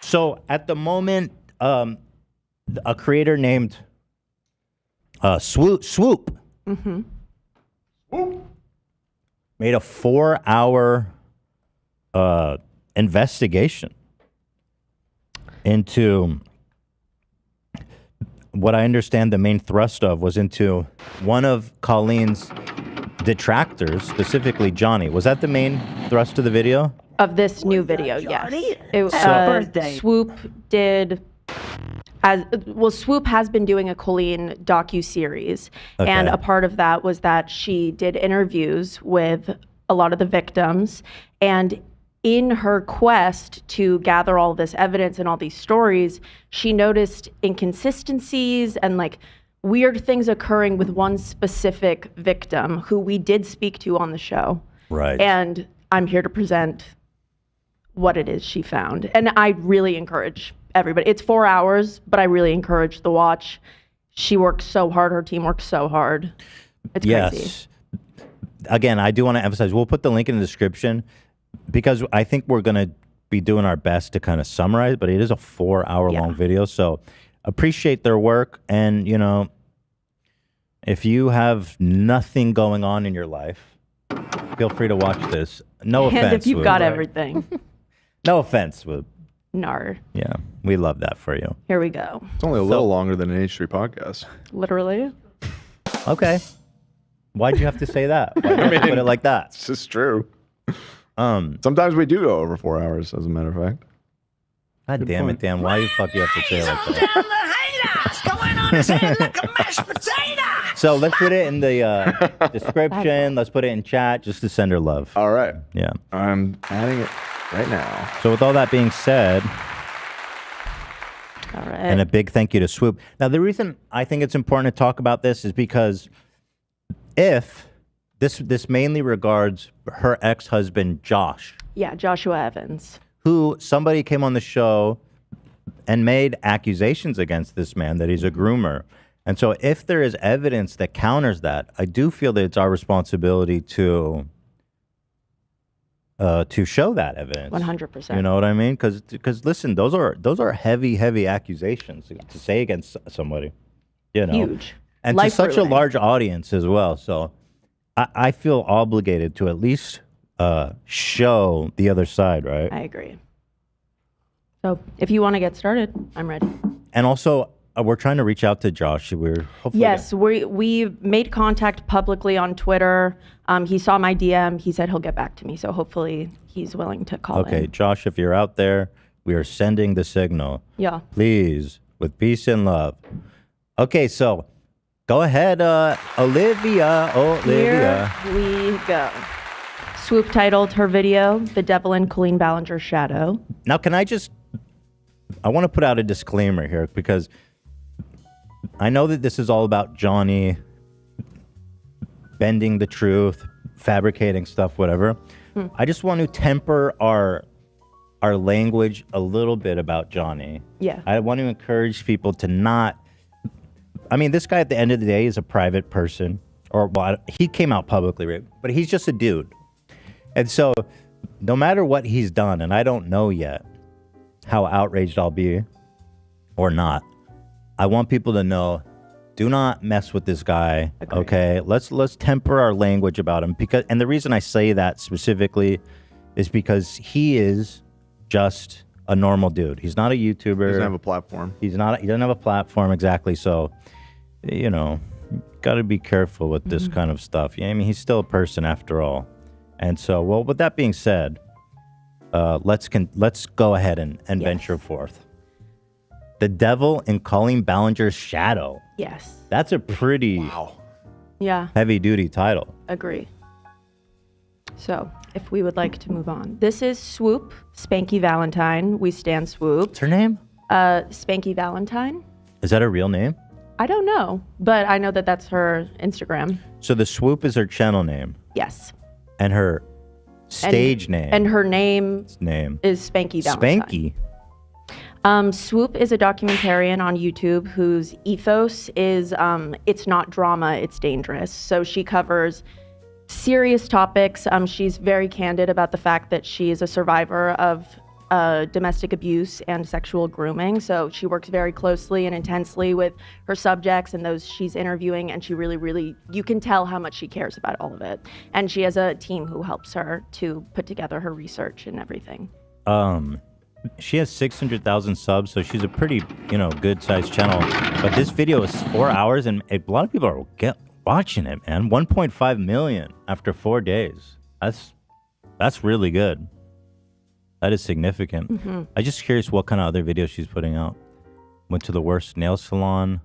So at the moment, a creator named Swoop Mm-hmm. made a 4-hour investigation into what I understand the main thrust of was into one of Colleen's detractors, specifically Johnny. Was that the main thrust of the video? Of this new video, yes. Swoop did... Swoop has been doing a Colleen docu-series, and a part of that was that she did interviews with a lot of the victims, and in her quest to gather all this evidence and all these stories, she noticed inconsistencies and like weird things occurring with one specific victim who we did speak to on the show. Right. And I'm here to present what it is she found. And I really encourage everybody. It's 4 hours, but I really encourage the watch. She works so hard. Her team works so hard. It's crazy. Yes. Again, I do want to emphasize, we'll put the link in the description because I think we're going to be doing our best to kind of summarize, but it is a 4-hour long video. So appreciate their work. And, you know, if you have nothing going on in your life, feel free to watch this. No offense. And if you've Swoop, got right? everything. No offense, Swoop. Nar. Yeah, we love that for you. Here we go. It's only a little longer than an H3 podcast. Literally. Okay. Why'd you have to say that? Why'd you have to put it like that? It's just true. Sometimes we do go over 4 hours, as a matter of fact. God damn it, Dan. Why the fuck you have to say it like that? So let's put it in the description. Let's put it in chat just to send her love. All right. Yeah. I'm adding it right now. So with all that being said, all right. And a big thank you to Swoop. Now, the reason I think it's important to talk about this is because if this mainly regards her ex-husband, Josh. Yeah, Joshua Evans. Who somebody came on the show and made accusations against this man that he's a groomer. And so if there is evidence that counters that, I do feel that it's our responsibility to show that evidence. 100%. You know what I mean? Because listen, those are heavy accusations to say against somebody. You know, huge, and to such a large audience as well. So I feel obligated to at least show the other side, right? I agree. So if you want to get started, I'm ready. And also, we're trying to reach out to Josh. We're hopefully we made contact publicly on Twitter. He saw my DM. He said he'll get back to me. So hopefully he's willing to call in. Okay, Josh, if you're out there, we are sending the signal. Yeah. Please, with peace and love. Okay, so go ahead, Olivia. Here we go. Swoop titled her video, "The Devil in Colleen Ballinger's Shadow." Now, I want to put out a disclaimer here because I know that this is all about Johnny bending the truth, fabricating stuff, whatever. I just want to temper our language a little bit about Johnny. Yeah. I want to encourage people to not... I mean, this guy at the end of the day is a private person. Well, he came out publicly, right? But he's just a dude. And so no matter what he's done, and I don't know yet how outraged I'll be or not, I want people to know, do not mess with this guy. Agreed. Okay? Let's temper our language about him, and the reason I say that specifically is because he is just a normal dude. He's not a YouTuber. He doesn't have a platform. He doesn't have a platform, exactly. So, you know, got to be careful with this kind of stuff. Yeah, I mean, he's still a person after all. And so, well, with that being said, let's go ahead and venture forth. The Devil in Colleen Ballinger's Shadow. Yes. That's a pretty heavy-duty title. Agree. So, if we would like to move on. This is Swoop, Spanky Valentine. We stand Swoop. What's her name? Spanky Valentine. Is that her real name? I don't know, but I know that that's her Instagram. So the Swoop is her channel name. Yes. And her stage name. And her name is Spanky Valentine. Spanky. Swoop is a documentarian on YouTube whose ethos is it's not drama, it's dangerous. So she covers serious topics. She's very candid about the fact that she is a survivor of domestic abuse and sexual grooming. So she works very closely and intensely with her subjects and those she's interviewing, and she really, you can tell how much she cares about all of it. And she has a team who helps her to put together her research and everything. She has 600,000 subs, so she's a pretty, good-sized channel. But this video is 4 hours, and a lot of people are watching it, man. 1.5 million after 4 days. That's really good. That is significant. Mm-hmm. I'm just curious what kind of other videos she's putting out. Went to the worst nail salon.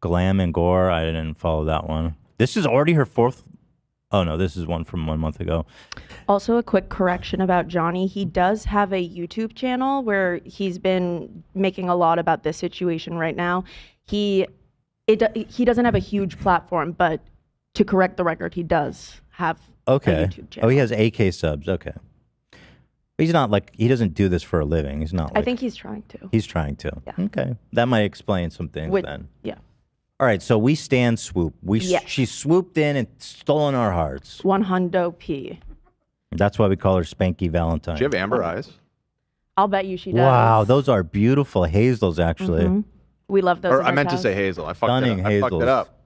Glam and Gore. I didn't follow that one. This is already her fourth. Oh, no, this is one from 1 month ago. Also, a quick correction about Johnny. He does have a YouTube channel where he's been making a lot about this situation right now. He doesn't have a huge platform, but to correct the record, he does have a YouTube channel. Oh, he has AK subs. Okay. But he's not he doesn't do this for a living. He's not I think he's trying to. He's trying to. Yeah. Okay. That might explain some things then. Yeah. All right, so we stand Swoop. She swooped in and stolen our hearts. 100 P. That's why we call her Spanky Valentine. Do you have amber eyes? I'll bet you she does. Wow, those are beautiful hazels, actually. Mm-hmm. We love those. Or I meant to say hazel. I fucked it up.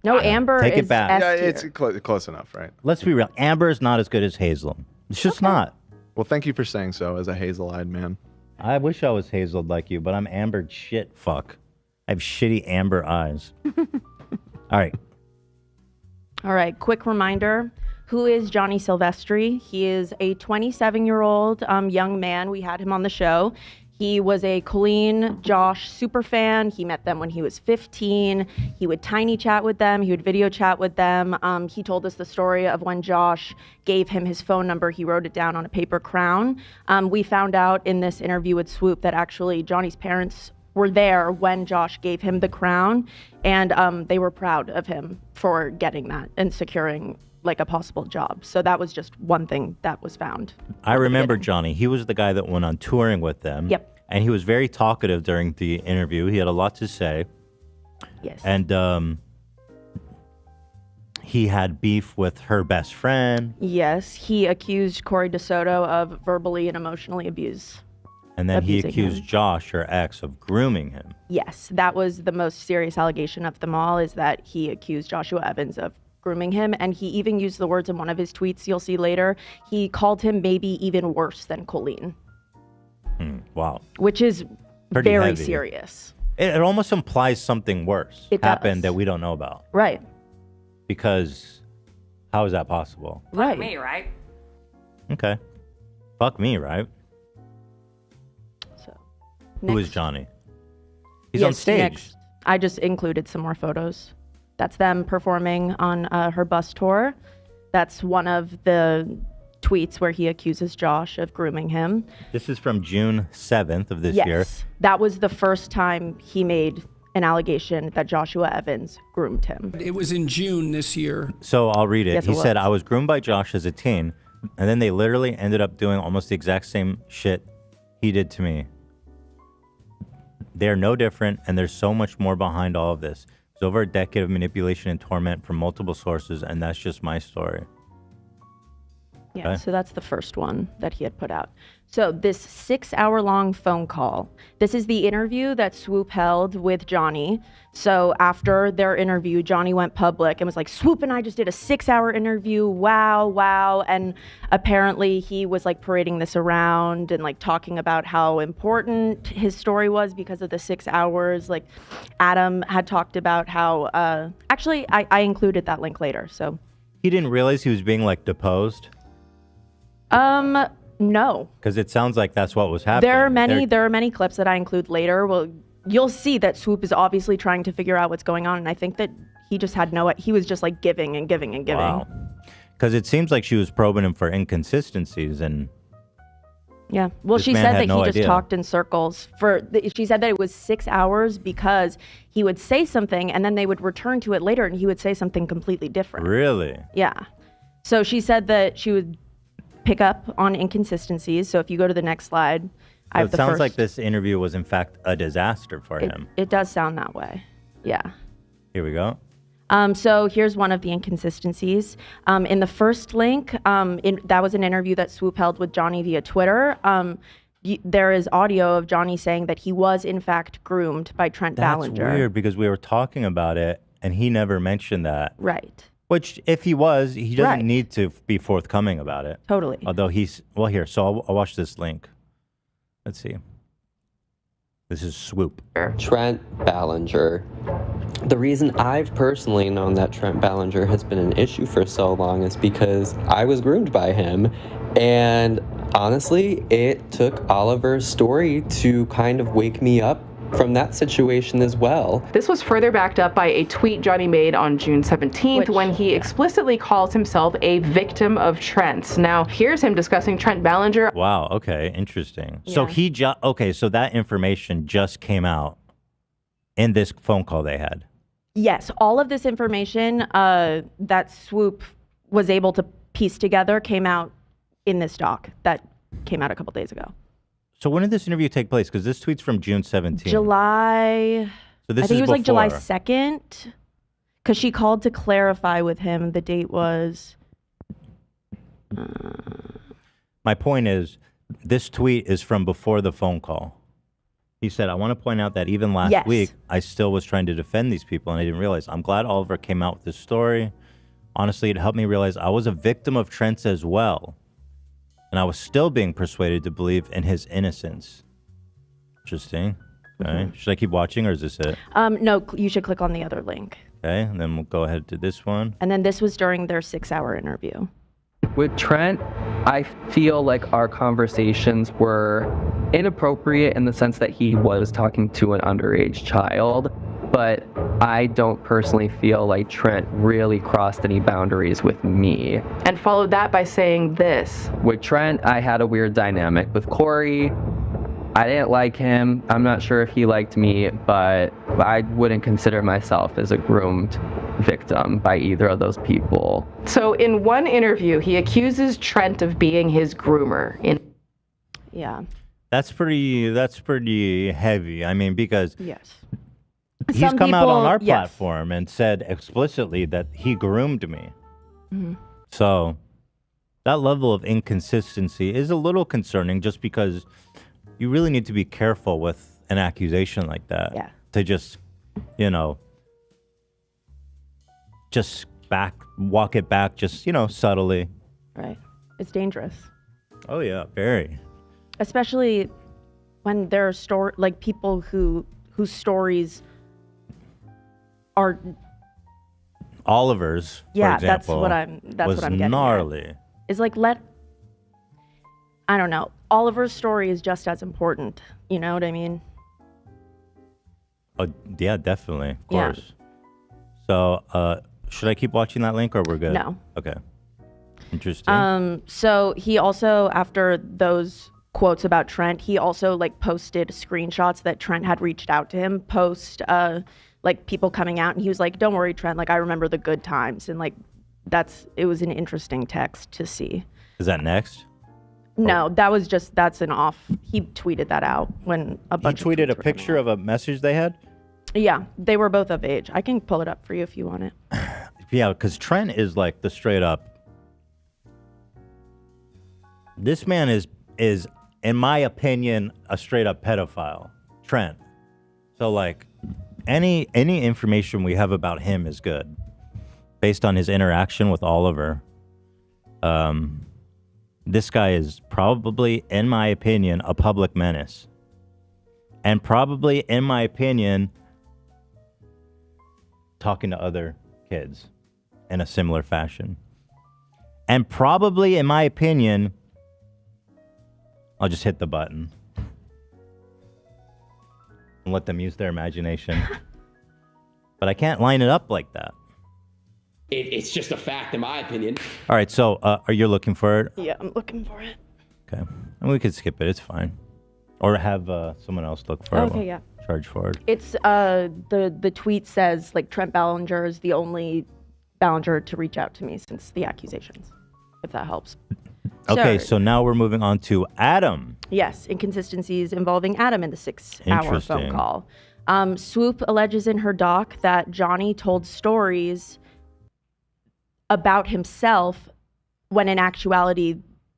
No, amber Take is it back. Yeah, S-tier. it's close enough, right? Let's be real. Amber is not as good as hazel. It's just not. Well, thank you for saying so as a hazel-eyed man. I wish I was hazeled like you, but I'm ambered shit. Fuck. I have shitty amber eyes. All right. Quick reminder. Who is Johnny Silvestri? He is a 27-year-old young man. We had him on the show. He was a Colleen, Josh super fan. He met them when he was 15. He would tiny chat with them. He would video chat with them. He told us the story of when Josh gave him his phone number. He wrote it down on a paper crown. We found out in this interview with Swoop that actually Johnny's parents were there when Josh gave him the crown, and they were proud of him for getting that and securing a possible job. So that was just one thing that was found. I remember Johnny. He was the guy that went on touring with them. Yep. And he was very talkative during the interview. He had a lot to say. Yes. And he had beef with her best friend. Yes. He accused Corey DeSoto of verbally and emotionally abuse. And then he accused Josh, her ex, of grooming him. Yes. That was the most serious allegation of them all, is that he accused Joshua Evans of grooming him, and he even used the words in one of his tweets you'll see later. He called him maybe even worse than Colleen. Wow. Which is pretty very heavy. serious. It almost implies something worse happened that we don't know about. Right. Because how is that possible? Right. Fuck me, right? Okay. Fuck me, right? So, who is Johnny? He's on stage. Next. I just included some more photos. That's them performing on her bus tour. That's one of the tweets where he accuses Josh of grooming him. This is from June 7th of this year. Yes, that was the first time he made an allegation that Joshua Evans groomed him. It was in June this year. So I'll read it. Yes, He said, I was groomed by Josh as a teen, and then they literally ended up doing almost the exact same shit he did to me. They're no different, and there's so much more behind all of this. It's over a decade of manipulation and torment from multiple sources, and that's just my story. Yeah, so that's the first one that he had put out. So this 6-hour-long phone call, this is the interview that Swoop held with Johnny. So after their interview, Johnny went public and was like, Swoop and I just did a 6-hour interview. Wow. And apparently he was parading this around and talking about how important his story was because of the 6 hours. Adam had talked about how, actually, I included that link later, so. He didn't realize he was being deposed? No. Because it sounds like that's what was happening. There are many clips that I include later. Well, you'll see that Swoop is obviously trying to figure out what's going on, and I think that he just had he was just giving and giving and giving. Wow. Because it seems like she was probing him for inconsistencies, and yeah. Well, she said that he just talked in circles. She said that it was 6 hours because he would say something and then they would return to it later and he would say something completely different. Really? Yeah. So she said that she would pick up on inconsistencies. So if you go to the next slide, I have the first. It sounds like this interview was in fact a disaster for him. It does sound that way. Yeah. Here we go. So here's one of the inconsistencies. In the first link, that was an interview that Swoop held with Johnny via Twitter. There is audio of Johnny saying that he was in fact groomed by Trent Ballinger. That's weird because we were talking about it and he never mentioned that. Right. Which, if he was, he doesn't need to be forthcoming about it. Totally. Although here, so I'll watch this link. Let's see. This is Swoop. Trent Ballinger. The reason I've personally known that Trent Ballinger has been an issue for so long is because I was groomed by him. And honestly, it took Oliver's story to kind of wake me up from that situation as well. This was further backed up by a tweet Johnny made on June 17th when he explicitly calls himself a victim of Trent's. Now, here's him discussing Trent Ballinger. Wow, okay, interesting. Yeah. So so that information just came out in this phone call they had. Yes, all of this information that Swoop was able to piece together came out in this doc that came out a couple days ago. So when did this interview take place? Because this tweet's from June 17th. July. So this I think it was like before. July 2nd. Because she called to clarify with him. The date was. My point is, this tweet is from before the phone call. He said, I want to point out that even last week, I still was trying to defend these people, and I didn't realize. I'm glad Oliver came out with this story. Honestly, it helped me realize I was a victim of Trent's as well. And I was still being persuaded to believe in his innocence. Interesting. Okay. Mm-hmm. Should I keep watching, or is this it? No, you should click on the other link. Okay, and then we'll go ahead to this one. And then this was during their 6-hour interview. With Trent, I feel like our conversations were inappropriate in the sense that he was talking to an underage child, but I don't personally feel like Trent really crossed any boundaries with me. And followed that by saying this. With Trent, I had a weird dynamic. With Corey, I didn't like him. I'm not sure if he liked me, but I wouldn't consider myself as a groomed victim by either of those people. So in one interview, he accuses Trent of being his groomer. Yeah. That's pretty heavy. I mean, because he's Some come out on people- our platform and said explicitly that he groomed me. Mm-hmm. So that level of inconsistency is a little concerning, just because you really need to be careful with an accusation like that. Yeah. To just, just walk it back, just, subtly. Right. It's dangerous. Oh, yeah, very. Especially when there are people whose stories are Oliver's, for example, that's what I'm getting gnarly. At. Is I don't know. Oliver's story is just as important. You know what I mean? Oh, yeah, definitely. Of course. So, should I keep watching that link, or we're good? No. Okay. Interesting. So he also, after those quotes about Trent, he also posted screenshots that Trent had reached out to him people coming out, and he was like, "Don't worry, Trent. I remember the good times." And it was an interesting text to see. Is that next? No, that's an off. He tweeted that out when a bunch. He tweeted a picture of a message they had. Yeah, they were both of age. I can pull it up for you if you want it. Yeah, because Trent is the straight up. This man is, in my opinion, a straight up pedophile. Trent. So any information we have about him is good, based on his interaction with Oliver. This guy is probably, in my opinion, a public menace. And probably, in my opinion, talking to other kids in a similar fashion. And probably, in my opinion, I'll just hit the button and let them use their imagination. But I can't line it up like that. It's just a fact, in my opinion. All right, so are you looking for it? Yeah, I'm looking for it. Okay. And we could skip it. It's fine. Or have someone else look for it. Okay, yeah. Charge forward. It's the tweet says Trent Ballinger is the only Ballinger to reach out to me since the accusations, if that helps. Okay, so now we're moving on to Adam. Yes, inconsistencies involving Adam in the 6-hour phone call. Swoop alleges in her doc that Johnny told stories about himself when in actuality,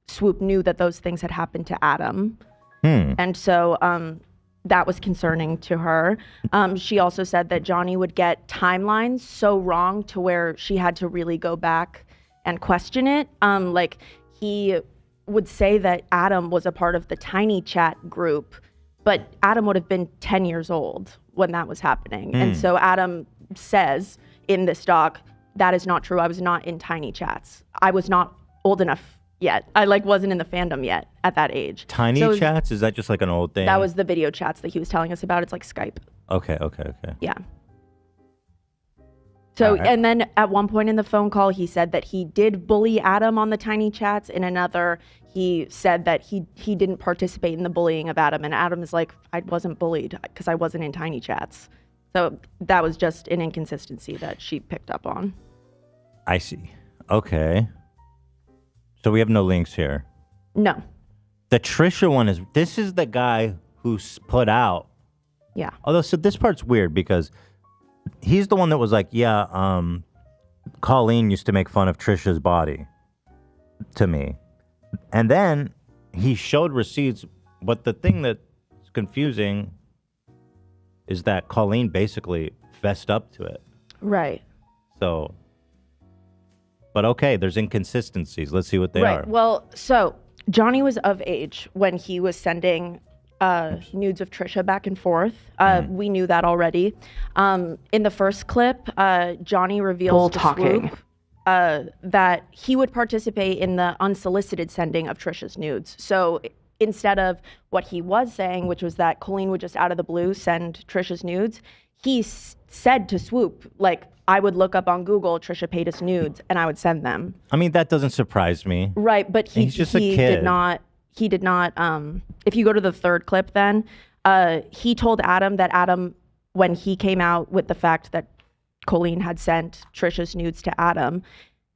Swoop knew that those things had happened to Adam. And so that was concerning to her. She also said that Johnny would get timelines so wrong to where she had to really go back and question it. Like he would say that Adam was a part of the Tiny Chat group, but Adam would have been 10 years old when that was happening. And so Adam says in this doc, that is not true. I was not in Tiny Chats. I was not old enough yet. I wasn't in the fandom yet at that age. Tiny Chats? Is that just like an old thing? That was the video chats that he was telling us about. It's like Skype. Okay. Yeah. So, right. And then at one point in the phone call, he said that he did bully Adam on the Tiny Chats. In another, he said that he didn't participate in the bullying of Adam. And Adam is like, I wasn't bullied because I wasn't in Tiny Chats. So that was just an inconsistency that she picked up on. I see. Okay. So we have no links here. No. The Trisha one this is the guy who's put out. Yeah. Although, so this part's weird because he's the one that was like, yeah, Colleen used to make fun of Trisha's body to me. And then he showed receipts. But the thing that's confusing is that Colleen basically fessed up to it. Right. So, but okay, there's inconsistencies. Let's see what they are. Well, so Johnny was of age when he was sending nudes of Trisha back and forth. We knew that already. In the first clip, Johnny reveals to Swoop that he would participate in the unsolicited sending of Trisha's nudes. So instead of what he was saying, which was that Colleen would just out of the blue send Trisha's nudes, he said to Swoop, like, I would look up on Google Trisha Paytas nudes and I would send them. I mean, that doesn't surprise me. Right, but he did not, if you go to the third clip then, he told Adam that when he came out with the fact that Colleen had sent Trisha's nudes to Adam,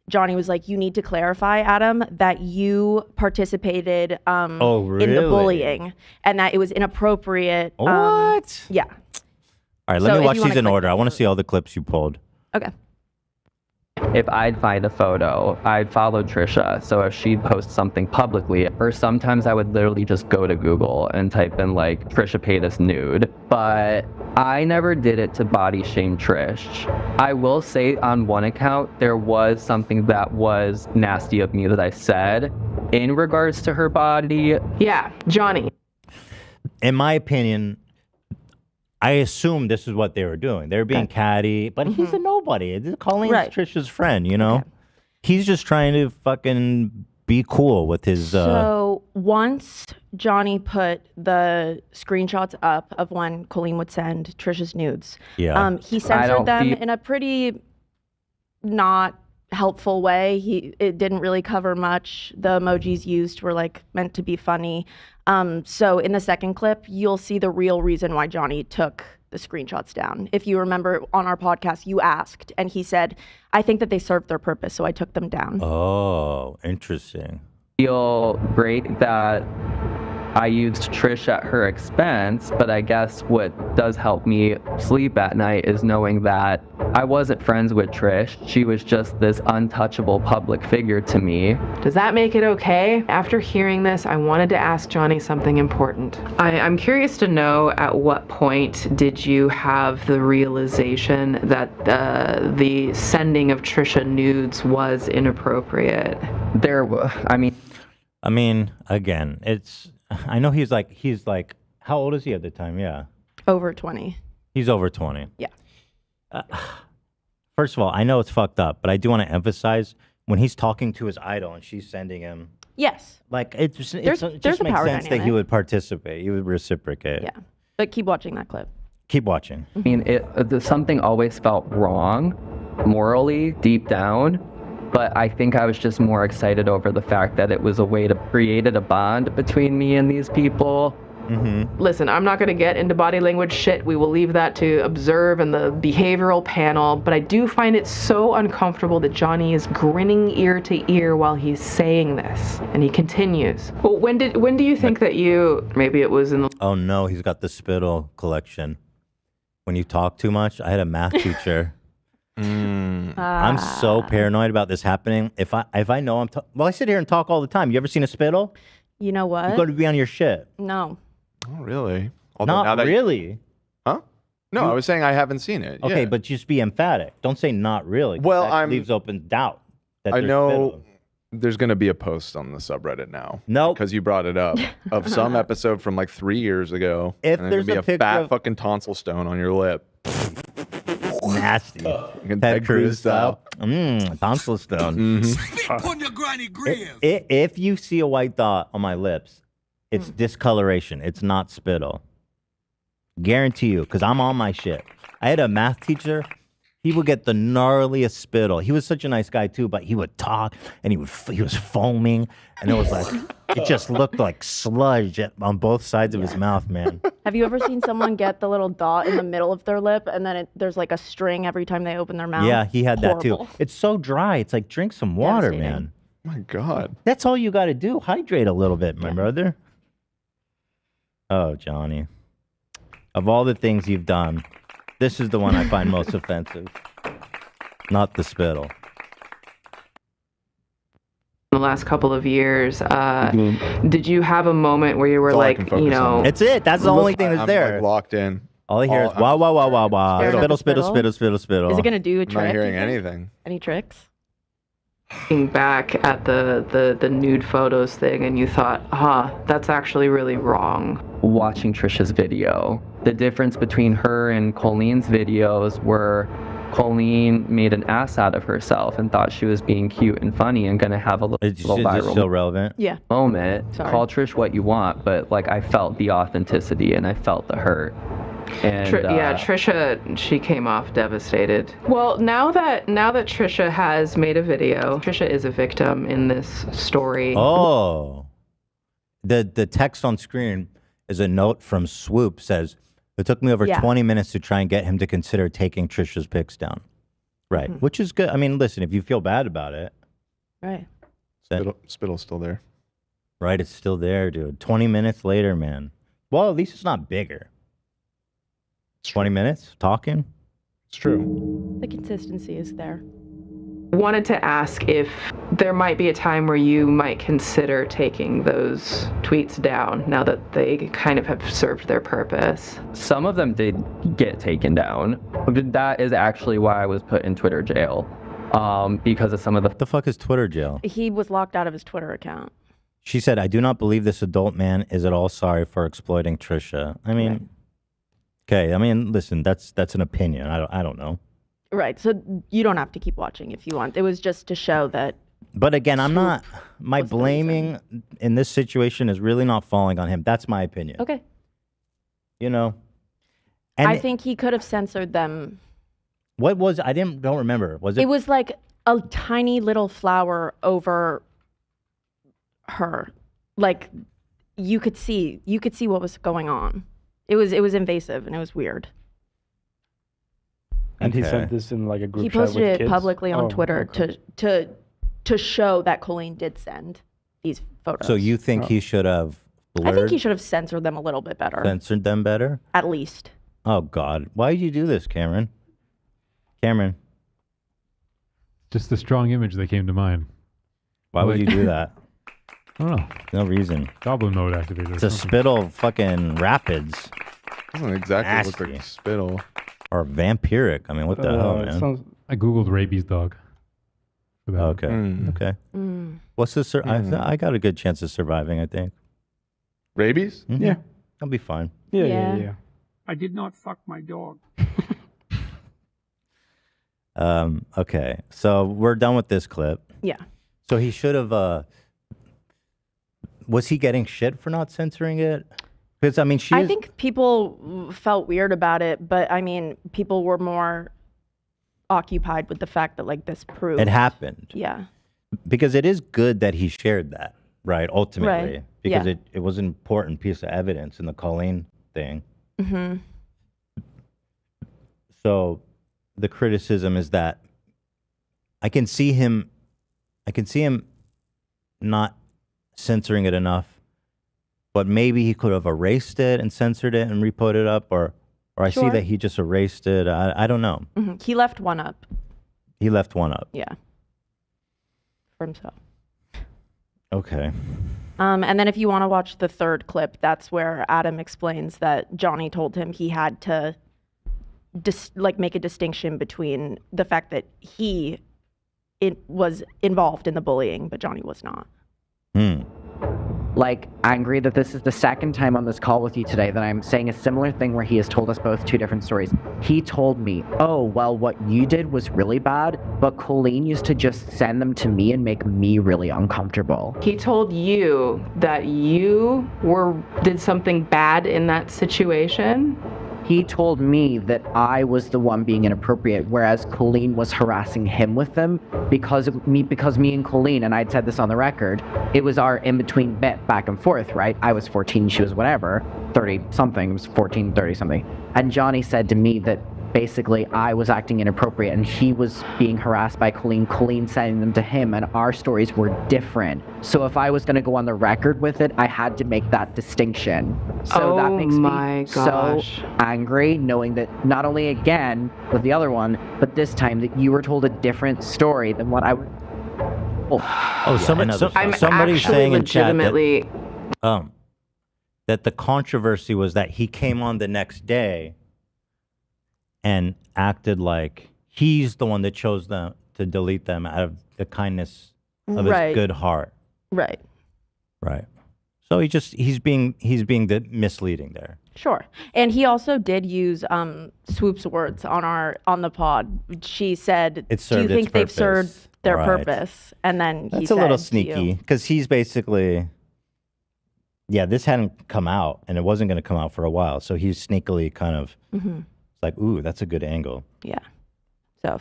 Johnny was like, you need to clarify, Adam, that you participated in the bullying and that it was inappropriate. What? Yeah. All right, let me watch these in order. I want to see all the clips you pulled. Okay. If I'd find a photo, I'd follow Trisha. So if she'd post something publicly, or sometimes I would literally just go to Google and type in like Trisha Paytas nude. But I never did it to body shame Trish. I will say on one account, there was something that was nasty of me that I said in regards to her body. Yeah, Johnny. In my opinion, I assume this is what they were doing. They were being catty, but he's a nobody. Colleen's Trisha's friend, you know? Okay. He's just trying to fucking be cool with his... So once Johnny put the screenshots up of when Colleen would send Trisha's nudes, he censored them in a pretty not helpful way. It didn't really cover much. The emojis used were like meant to be funny. So in the second clip, you'll see the real reason why Johnny took the screenshots down. If you remember on our podcast, you asked, and he said, I think that they served their purpose, so I took them down. Oh, interesting. Feel great that I used Trish at her expense, but I guess what does help me sleep at night is knowing that I wasn't friends with Trish. She was just this untouchable public figure to me. Does that make it okay? After hearing this, I wanted to ask Johnny something important. I'm curious to know, at what point did you have the realization that the sending of Trisha nudes was inappropriate? I mean, again, I know he's like, how old is he at the time? Yeah. Over 20. He's over 20. Yeah. First of all, I know it's fucked up, but I do want to emphasize when he's talking to his idol and she's sending him. Yes. Like, it just makes sense that he would participate. He would reciprocate. Yeah. But keep watching that clip. Keep watching. I mean, something always felt wrong morally deep down. But I think I was just more excited over the fact that it was a way to create a bond between me and these people. Mm-hmm. Listen, I'm not going to get into body language shit. We will leave that to Observe and the behavioral panel. But I do find it so uncomfortable that Johnny is grinning ear to ear while he's saying this. And he continues. Well, when do you think that maybe it was in the... Oh no, he's got the spittle collection. when you talk too much. I had a math teacher. I'm Ah. so paranoid about this happening. If I know I sit here and talk all the time. You ever seen a spittle? You know what? You're going to be on your shit. No. Oh, really? Although now Not that really. Huh? No, I was saying I haven't seen it. Okay, yeah. but just be emphatic. Don't say not really. Well, that leaves open doubt. That I there's know spittle. there's going to be a post on the subreddit now. Nope. Because you brought it up of some episode from like 3 years ago. If and there's gonna a be picture fat of- fucking tonsil stone on your lip. Nasty. Ted Cruz style. Tonsil stone. If you see a white dot on my lips, it's discoloration. It's not spittle. Guarantee you, because I'm on my shit. I had a math teacher. He would get the gnarliest spittle. He was such a nice guy too, but he would talk and he was foaming, and it was like it just looked like sludge on both sides of his mouth, man. Have you ever seen someone get the little dot in the middle of their lip and then there's like a string every time they open their mouth? Yeah, he had that Horrible. too. It's so dry. It's like drink some water, man. My God. That's all you got to do. Hydrate a little bit, my brother. Oh, Johnny. Of all the things you've done, this is the one I find most offensive. Not the spittle. The last couple of years, did you have a moment where you were That's all I like, can focus you know, on. It's it. That's the only thing that's I'm there. like locked in. All I hear is wow, wow, wow, wow, wow. Staring at Spittle, the spittle, spittle? spittle, spittle, spittle. Is it gonna do a I'm trick? not hearing you think? anything. Any tricks? looking back at the nude photos thing and you thought, that's actually really wrong? Watching Trisha's video, the difference between her and Colleen's videos were Colleen made an ass out of herself and thought she was being cute and funny and gonna have a little Is this viral still relevant? Yeah. moment. Sorry. Call Trish what you want, but like I felt the authenticity and I felt the hurt. And Trisha, she came off devastated. Well, now that Trisha has made a video, Trisha is a victim in this story. Oh, the text on screen is a note from Swoop. Says it took me over 20 minutes to try and get him to consider taking Trisha's pics down. Right, which is good. I mean, listen, if you feel bad about it, right? Spittle's still there. Right, it's still there, dude. 20 minutes later, man. Well, at least it's not bigger. 20 minutes talking. It's true. The consistency is there. Wanted to ask if there might be a time where you might consider taking those tweets down now that they kind of have served their purpose. Some of them did get taken down. That is actually why I was put in Twitter jail. Because of some of the fuck is Twitter jail? He was locked out of his Twitter account. She said, I do not believe this adult man is at all sorry for exploiting Trisha. I mean, okay, I mean, listen, that's an opinion. I don't know. Right. So you don't have to keep watching if you want. It was just to show that. But again, my blaming in this situation is really not falling on him. That's my opinion. Okay. You know? And I think he could have censored them. I don't remember. Was it? It was like a tiny little flower over her. Like you could see what was going on. It was invasive and it was weird. And he sent this in like a group He chat with posted it kids? publicly on Oh, Twitter okay. to show that Colleen did send these photos. So you think he should have blurred? I think he should have censored them a little bit better. Censored them better? At least. Oh, God. Why did you do this, Cameron? Cameron. Just the strong image that came to mind. Why would you do that? I don't know. No reason. Goblin mode activated. It's a spittle fucking rapids. Doesn't exactly look Nasty. like spittle. Or vampiric. I mean, what the hell, man? I googled rabies dog. For that. Okay. Okay. What's this? I got a good chance of surviving, I think. Rabies? Mhm. Yeah. I'll be fine. Yeah. I did not fuck my dog. Okay. So we're done with this clip. Yeah. So he should have, was he getting shit for not censoring it? Because, I mean, I think people felt weird about it, but I mean, people were more occupied with the fact that like this proved it happened. Yeah. Because it is good that he shared that, right? Ultimately. Right. Because Yeah. it was an important piece of evidence in the Colleen thing. Mm-hmm. So the criticism is that I can see him not censoring it enough, but maybe he could have erased it and censored it and re-put it up, or Or I see Sure. that he just erased it. I don't know. He left one up. He just erased it. He left one up. He left one up. Yeah. For himself. Okay. And then if you want to watch the third clip, that's where Adam explains that Johnny told him he had to make a distinction between the fact that he was involved in the bullying, but Johnny was not. Like, angry that this is the second time on this call with you today that I'm saying a similar thing where he has told us both two different stories. He told me, oh, well, what you did was really bad, but Colleen used to just send them to me and make me really uncomfortable. He told you that you did something bad in that situation? He told me that I was the one being inappropriate, whereas Colleen was harassing him with them because me and Colleen, and I'd said this on the record, it was our in-between bit back and forth, right? I was 14, she was whatever, 30-something, it was 14, 30-something. And Johnny said to me that basically I was acting inappropriate and he was being harassed by Colleen sending them to him, and our stories were different. So if I was going to go on the record with it, I had to make that distinction. So that makes me so angry knowing that not only again with the other one, but this time that you were told a different story than what I would. Somebody's saying in chat that the controversy was that he came on the next day and acted like he's the one that chose them to delete them out of the kindness of his good heart. Right. Right. So he's being misleading there. Sure. And he also did use Swoop's words on the pod. She said, "Do you think they've served their purpose?" And then that's a little sneaky because he's basically, this hadn't come out and it wasn't going to come out for a while. So he's sneakily kind of like, ooh, that's a good angle. Yeah. So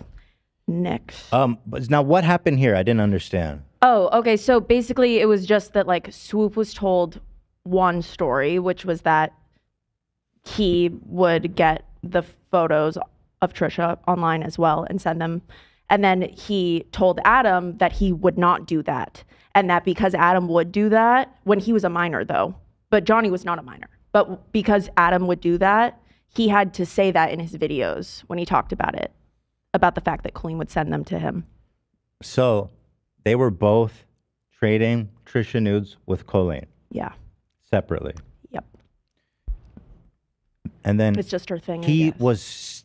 next. But now what happened here? I didn't understand. Oh, okay. So basically it was just that like Swoop was told one story, which was that he would get the photos of Trisha online as well and send them. And then he told Adam that he would not do that. And that because Adam would do that when he was a minor though, but Johnny was not a minor, but because Adam would do that, he had to say that in his videos when he talked about it, about the fact that Colleen would send them to him. So they were both trading Trisha nudes with Colleen. Yeah. Separately. Yep. And then it's just her thing. He was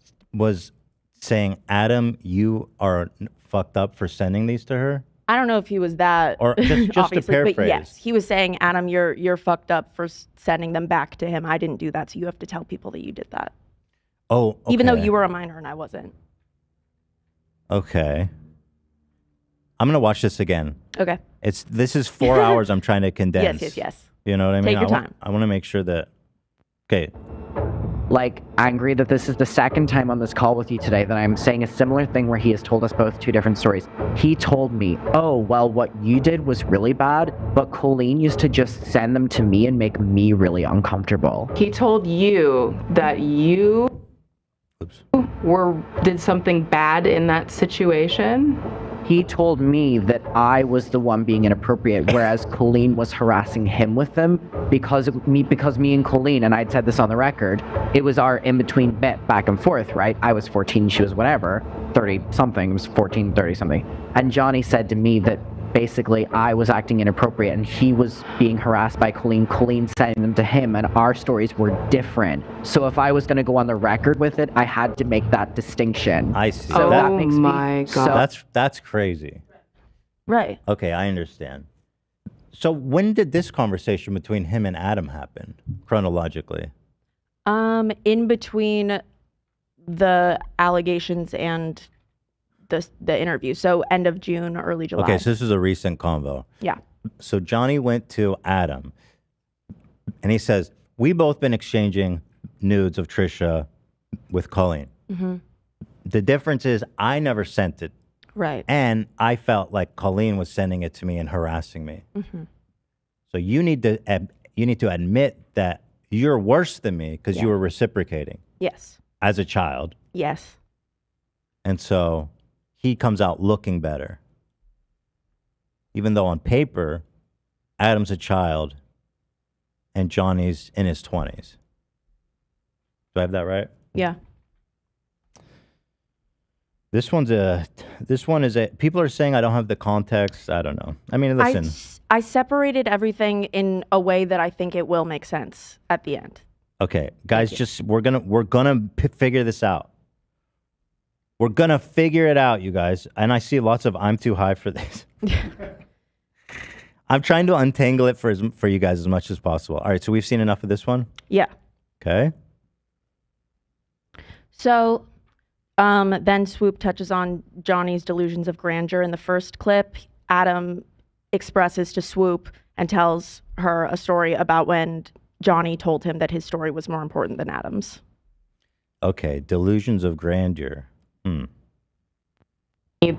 saying, Adam, you are fucked up for sending these to her. I don't know if he was that, or just to paraphrase. But yes, he was saying, Adam, you're fucked up for sending them back to him. I didn't do that, so you have to tell people that you did that. Oh, okay. Even though you were a minor and I wasn't. Okay. I'm gonna watch this again. Okay. This is 4 hours I'm trying to condense. Yes. You know what I mean? Take your time. I want to make sure that. Okay. Like, angry that this is the second time on this call with you today that I'm saying a similar thing where he has told us both two different stories. He told me, oh, well, what you did was really bad, but Colleen used to just send them to me and make me really uncomfortable. He told you that you did something bad in that situation? He told me that I was the one being inappropriate, whereas Colleen was harassing him with them because me and Colleen, and I'd said this on the record, it was our in-between bit back and forth, right? I was 14, she was whatever, 30-something, it was 14, 30-something. And Johnny said to me that basically I was acting inappropriate and he was being harassed by Colleen sending them to him, and our stories were different. So if I was going to go on the record with it, I had to make that distinction. I see. So that makes me That's crazy. Right. Okay, I understand. So when did this conversation between him and Adam happen, chronologically? In between the allegations and the interview. So end of June, early July. Okay, so this is a recent convo. Yeah. So Johnny went to Adam and he says, we both been exchanging nudes of Trisha with Colleen. Mm-hmm. The difference is I never sent it. Right. And I felt like Colleen was sending it to me and harassing me. Mm-hmm. So you need to admit that you're worse than me because you were reciprocating. Yes. As a child. Yes. And so he comes out looking better. Even though on paper, Adam's a child and Johnny's in his 20s. Do I have that right? Yeah. This one is a. People are saying I don't have the context. I don't know. I mean, listen. I separated everything in a way that I think it will make sense at the end. Okay, guys, just we're gonna figure this out. We're gonna figure it out, you guys. And I see lots of I'm too high for this. I'm trying to untangle it for you guys as much as possible. All right, so we've seen enough of this one. Yeah. Okay. So then Swoop touches on Johnny's delusions of grandeur. In the first clip, Adam expresses to Swoop and tells her a story about when Johnny told him that his story was more important than Adam's. Okay, delusions of grandeur.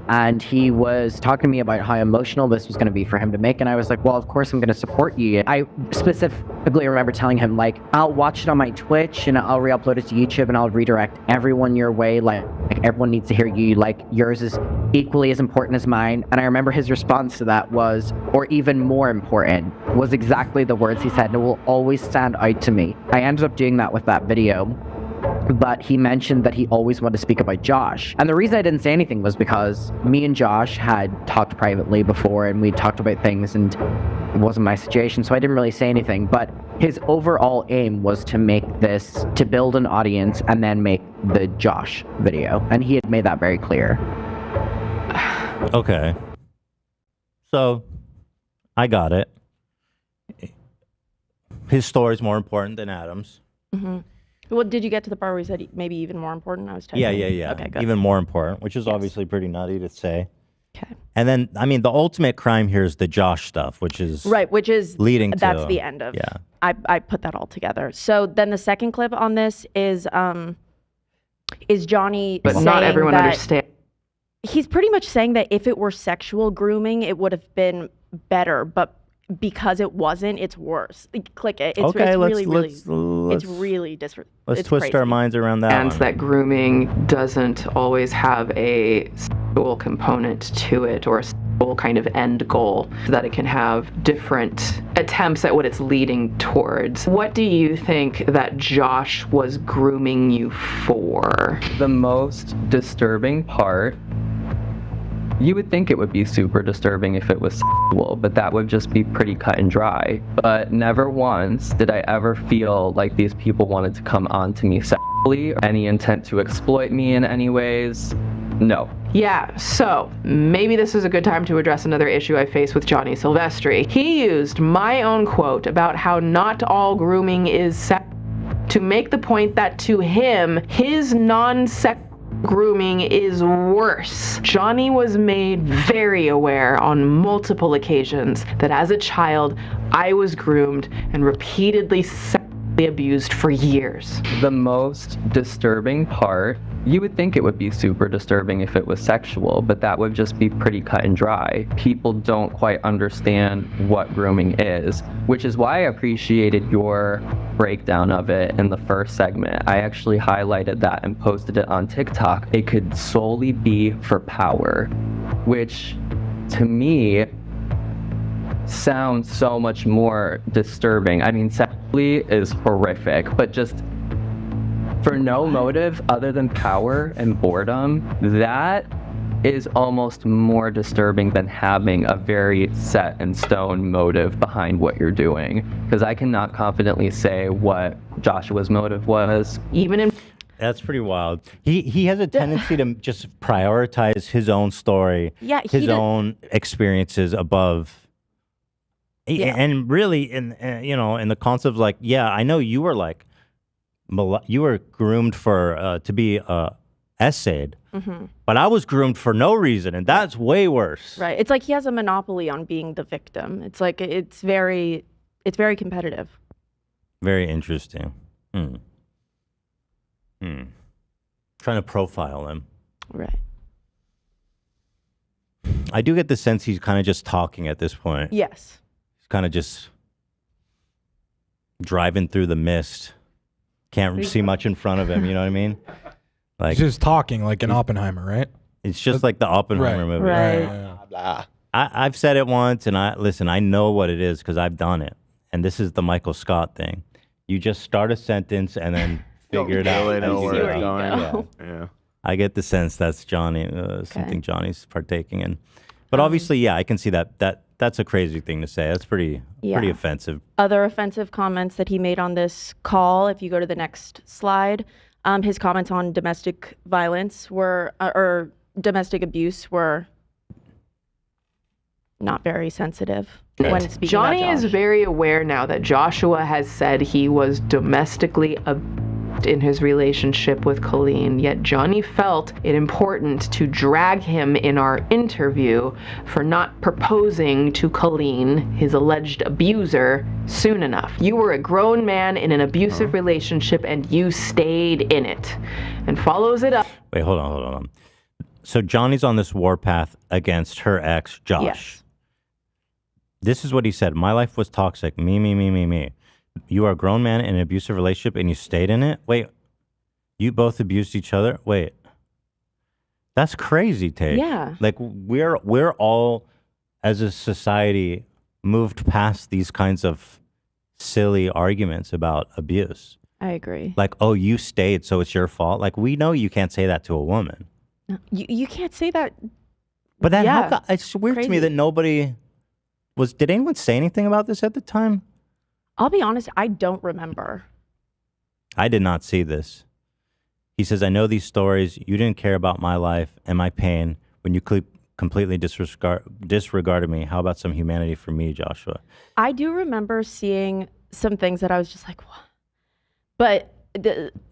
And he was talking to me about how emotional this was going to be for him to make, and I was like, well, of course I'm going to support you. I specifically remember telling him, like, I'll watch it on my Twitch and I'll re-upload it to YouTube and I'll redirect everyone your way. Like everyone needs to hear you. Like, yours is equally as important as mine. And I remember his response to that was, or even more important, was exactly the words he said, and it will always stand out to me. I ended up doing that with that video. But he mentioned that he always wanted to speak about Josh. And the reason I didn't say anything was because me and Josh had talked privately before and we talked about things, and it wasn't my situation, so I didn't really say anything. But his overall aim was to make this, to build an audience and then make the Josh video. And he had made that very clear. Okay. So, I got it. His story's more important than Adam's. Mm-hmm. Well, did you get to the part where he said maybe even more important? I was typing. Yeah. Okay, good. Even more important, which is obviously pretty nutty to say. Okay. And then, I mean, the ultimate crime here is the Josh stuff, which is leading to. That's the end of. Yeah. I put that all together. So then the second clip on this is Johnny. But saying not everyone that understands. He's pretty much saying that if it were sexual grooming, it would have been better, but because it wasn't, it's worse. Click it. It's, Okay, it's let's really Let's twist our minds around that. And one. that grooming doesn't always have a sexual component to it or a sexual kind of end goal, so that it can have different attempts at what it's leading towards. What do you think that Josh was grooming you for? The most disturbing part, you would think it would be super disturbing if it was sexual, but that would just be pretty cut and dry. But never once did I ever feel like these people wanted to come on to me sexually, or any intent to exploit me in any ways. No. Yeah, so maybe this is a good time to address another issue I face with Johnny Silvestri. He used my own quote about how not all grooming is sex to make the point that to him, his non-sex grooming is worse. Johnny was made very aware on multiple occasions that as a child, I was groomed and repeatedly sexually abused for years. The most disturbing part, you would think it would be super disturbing if it was sexual, but that would just be pretty cut and dry. People don't quite understand what grooming is, which is why I appreciated your breakdown of it in the first segment. I actually highlighted that and posted it on TikTok. It could solely be for power, which to me sounds so much more disturbing. I mean, sexually is horrific, but just for no motive other than power and boredom, that is almost more disturbing than having a very set in stone motive behind what you're doing. Because I cannot confidently say what Joshua's motive was. Even in That's pretty wild. He has a tendency to just prioritize his own story, his own experiences above. And really, in the concept of like, yeah, I know you were like, you were groomed for to be essayed, but I was groomed for no reason, and that's way worse. Right. It's like he has a monopoly on being the victim. It's like it's very competitive. Very interesting. Trying to profile him. Right. I do get the sense he's kind of just talking at this point. Yes. He's kind of just driving through the mist. Can't see much in front of him, you know what I mean? Like, he's just talking like an Oppenheimer, right? It's just like the Oppenheimer movie. Right. I've said it once, and I know what it is because I've done it. And this is the Michael Scott thing. You just start a sentence and then figure it out. Really know where it's going. Yeah. Yeah. I get the sense that's Johnny, something Johnny's partaking in. But obviously, yeah, I can see that's a crazy thing to say. That's pretty offensive. Other offensive comments that he made on this call, if you go to the next slide, his comments on domestic violence were, or domestic abuse were not very sensitive when speaking Johnny about Josh. is very aware now that Joshua has said he was domestically abused in his relationship with Colleen, yet Johnny felt it important to drag him in our interview for not proposing to Colleen, his alleged abuser, soon enough. You were a grown man in an abusive relationship and you stayed in it. And follows it up. Wait, hold on. So Johnny's on this warpath against her ex, Josh. Yes. This is what he said. My life was toxic. Me. You are a grown man in an abusive relationship and you stayed in it? Wait, you both abused each other? Wait. That's crazy, Tate. Yeah. Like we're all, as a society, moved past these kinds of silly arguments about abuse. I agree. Like, oh, you stayed, so it's your fault. Like, we know you can't say that to a woman. You can't say that. But then it's weird to me that nobody was. Did anyone say anything about this at the time? I'll be honest, I don't remember. I did not see this. He says, I know these stories. You didn't care about my life and my pain when you completely disregarded me. How about some humanity for me, Joshua? I do remember seeing some things that I was just like, what? But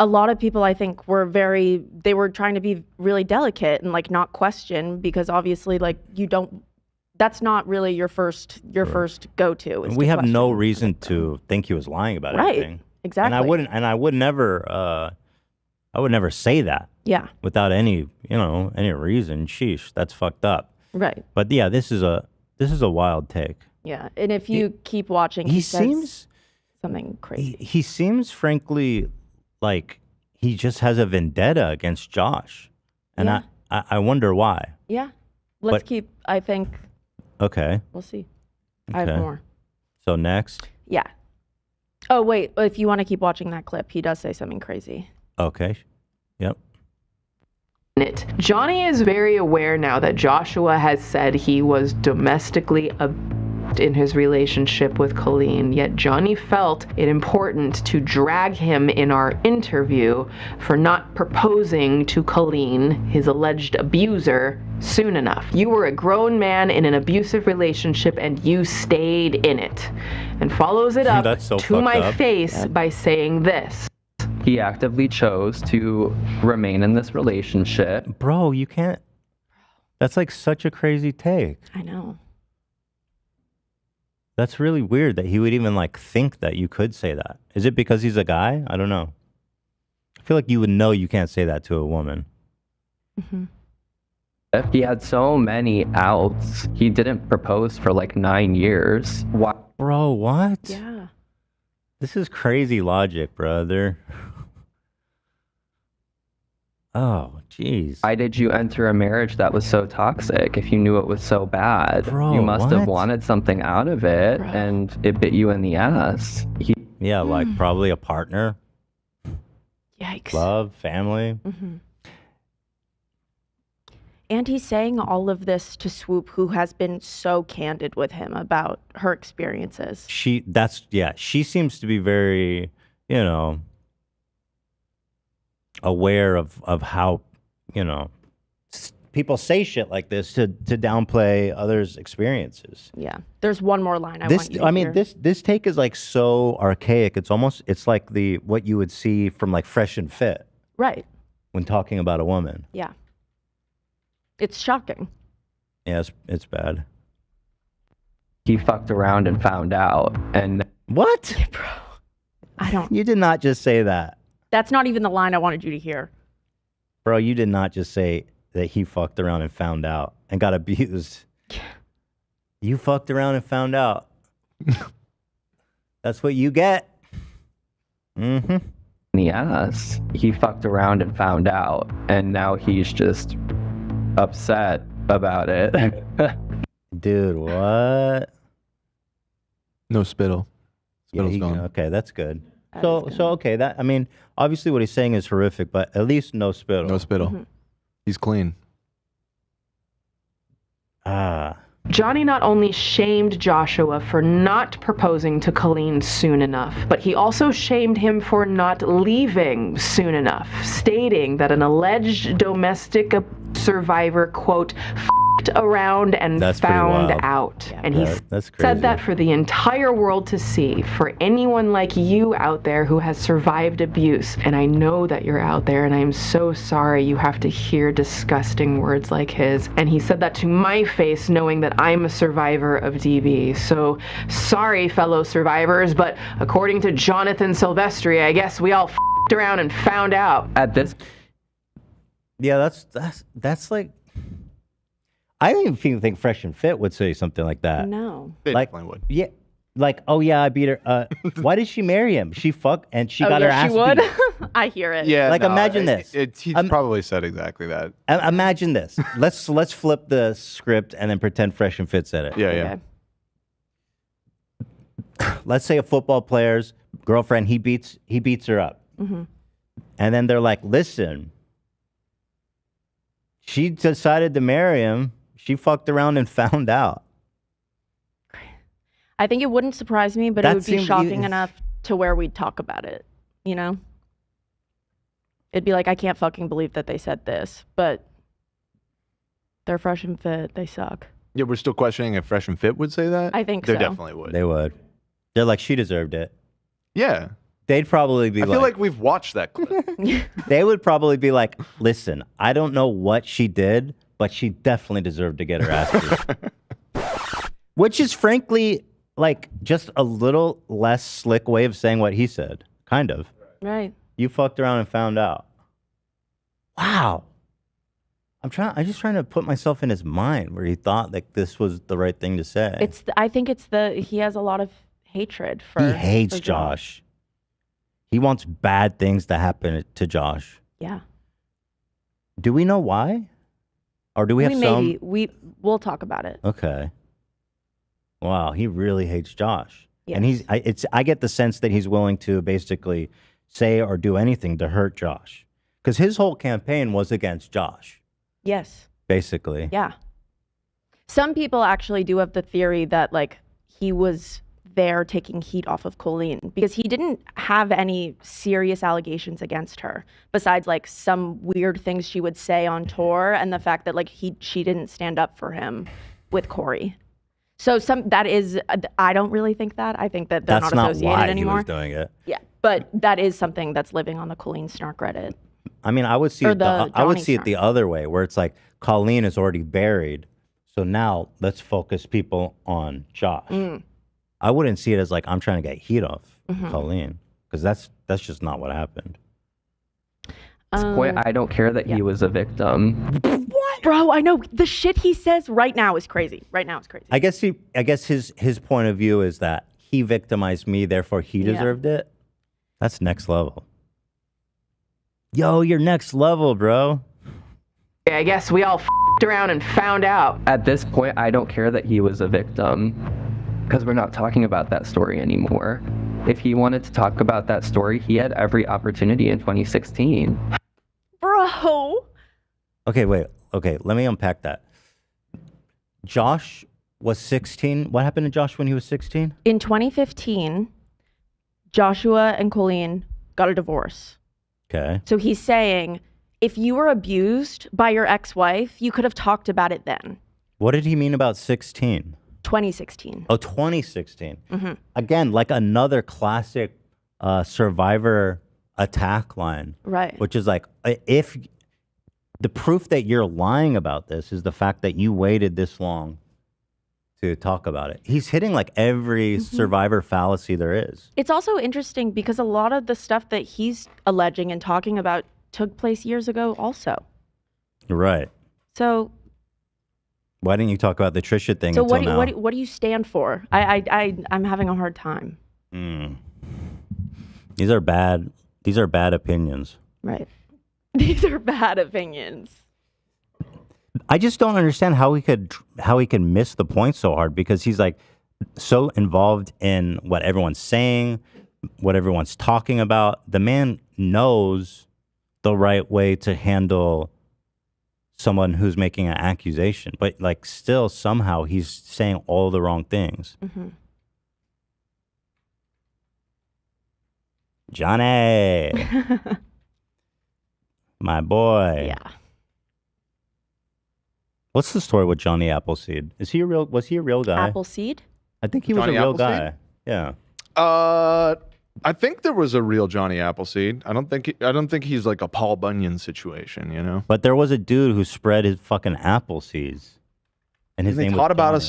a lot of people, I think, they were trying to be really delicate and like not question, because obviously like that's not really your first go-to. And we have no reason to think he was lying about anything. Exactly. And I would never say that. Yeah. Without any reason. Sheesh, that's fucked up. Right. But yeah, this is a wild take. Yeah. And if you keep watching, he says something crazy. He seems frankly like he just has a vendetta against Josh. And I wonder why. Yeah. Let's keep, I think. Okay. We'll see. I have more. So next. Yeah. Oh, wait. If you want to keep watching that clip, he does say something crazy. Okay. Yep. Johnny is very aware now that Joshua has said he was domestically abused in his relationship with Colleen, yet Johnny felt it important to drag him in our interview for not proposing to Colleen, his alleged abuser, soon enough. You were a grown man in an abusive relationship and you stayed in it. And follows it up to my face by saying this. He actively chose to remain in this relationship. Bro, you can't. That's like such a crazy take. I know. That's really weird that he would even like think that you could say that. Is it because he's a guy? I don't know. I feel like you would know you can't say that to a woman. Mm-hmm. He had so many outs. He didn't propose for like 9 years. Why? Bro, what? Yeah. This is crazy logic, brother. Oh, jeez. Why did you enter a marriage that was so toxic if you knew it was so bad? Bro, you must have what? wanted something out of it, and it bit you in the ass. Yeah, like probably a partner. Yikes. Love, family. Mm-hmm. And he's saying all of this to Swoop, who has been so candid with him about her experiences. She seems to be very, aware of how, people say shit like this to downplay others' experiences. Yeah. There's one more line I want you to hear. This take is like so archaic. It's like what you would see from like Fresh and Fit. Right. When talking about a woman. Yeah. It's shocking. Yeah, it's bad. He fucked around and found out. And what? Yeah, bro. I don't. You did not just say that. That's not even the line I wanted you to hear. Bro, you did not just say that he fucked around and found out and got abused. You fucked around and found out. That's what you get. Mm-hmm. Yes, he fucked around and found out, and now he's just upset about it. Dude, what? No spittle. Spittle's gone. Okay, that's good. So okay, that I mean, obviously what he's saying is horrific, but at least no spittle. No spittle. He's clean. Johnny not only shamed Joshua for not proposing to Colleen soon enough, but he also shamed him for not leaving soon enough, stating that an alleged domestic survivor, quote, around and found out. And he said that for the entire world to see, for anyone like you out there who has survived abuse. And I know that you're out there, and I am so sorry you have to hear disgusting words like his. And he said that to my face, knowing that I'm a survivor of DB. So sorry, fellow survivors, but according to Jonathan Silvestri, I guess we all around and found out. At this. Yeah, that's like. I don't even think Fresh and Fit would say something like that. No. They like, definitely would. Yeah. Like, oh yeah, I beat her. Why did she marry him? She fucked and she got her ass beat. I hear it. Yeah. Like, imagine this. He probably said exactly that. Imagine this. Let's flip the script and then pretend Fresh and Fit said it. Yeah, Let's say a football player's girlfriend, he beats her up. Mm-hmm. And then they're like, listen, she decided to marry him. She fucked around and found out. I think it wouldn't surprise me, but it would be shocking enough to where we'd talk about it, you know? It'd be like, I can't fucking believe that they said this, but they're Fresh and Fit. They suck. Yeah, we're still questioning if Fresh and Fit would say that? I think they so. definitely would. They would. They're like, she deserved it. Yeah. They'd probably be I feel like we've watched that clip. They would probably be like, listen, I don't know what she did, but she definitely deserved to get her ass beat. Which is frankly like just a little less slick way of saying what he said. Kind of. Right. You fucked around and found out. Wow. I'm just trying to put myself in his mind where he thought like this was the right thing to say. I think he has a lot of hatred for. He hates Josh. He wants bad things to happen to Josh. Yeah. Do we know why? Or do we have some? We'll talk about it. Okay. Wow, he really hates Josh. Yes. And I get the sense that he's willing to basically say or do anything to hurt Josh. Because his whole campaign was against Josh. Yes. Basically. Yeah. Some people actually do have the theory that like he was there taking heat off of Colleen because he didn't have any serious allegations against her besides like some weird things she would say on tour and the fact that like she didn't stand up for him with Corey. So I don't really think that. I think that they're that's not associated why anymore. He was doing it. Yeah, but that is something that's living on the Colleen Snark Reddit. I mean, I would see it the other way where it's like Colleen is already buried. So now let's focus people on Josh. I wouldn't see it as like I'm trying to get heat off Colleen because that's just not what happened. At this point, I don't care that he was a victim. What? Bro, I know the shit he says right now is crazy. Right now is crazy. I guess his point of view is that he victimized me, therefore he deserved it. That's next level. Yo, you're next level, bro. I guess we all around and found out. At this point, I don't care that he was a victim because we're not talking about that story anymore. If he wanted to talk about that story, he had every opportunity in 2016. Bro. Okay, wait. Okay, let me unpack that. Josh was 16. What happened to Josh when he was 16? In 2015, Joshua and Colleen got a divorce. Okay. So he's saying, if you were abused by your ex-wife, you could have talked about it then. What did he mean about 16? 2016. Oh, 2016. Again, like another classic survivor attack line. Right. Which is like, if the proof that you're lying about this is the fact that you waited this long to talk about it. He's hitting like every survivor fallacy there is. It's also interesting because a lot of the stuff that he's alleging and talking about took place years ago also. Right. So why didn't you talk about the Trisha thing until now? What do you stand for? I'm having a hard time. These are bad opinions. Right. These are bad opinions. I just don't understand how he could miss the point so hard because he's like so involved in what everyone's saying, what everyone's talking about. The man knows the right way to handle someone who's making an accusation, but like still somehow he's saying all the wrong things. Mm-hmm. Johnny, my boy. Yeah. What's the story with Johnny Appleseed? Was he a real guy? Appleseed? I think he was Johnny a real Appleseed? guy. Yeah. I think there was a real Johnny Appleseed. I don't think he's like a Paul Bunyan situation, you know. But there was a dude who spread his fucking apple seeds, and his they name taught was about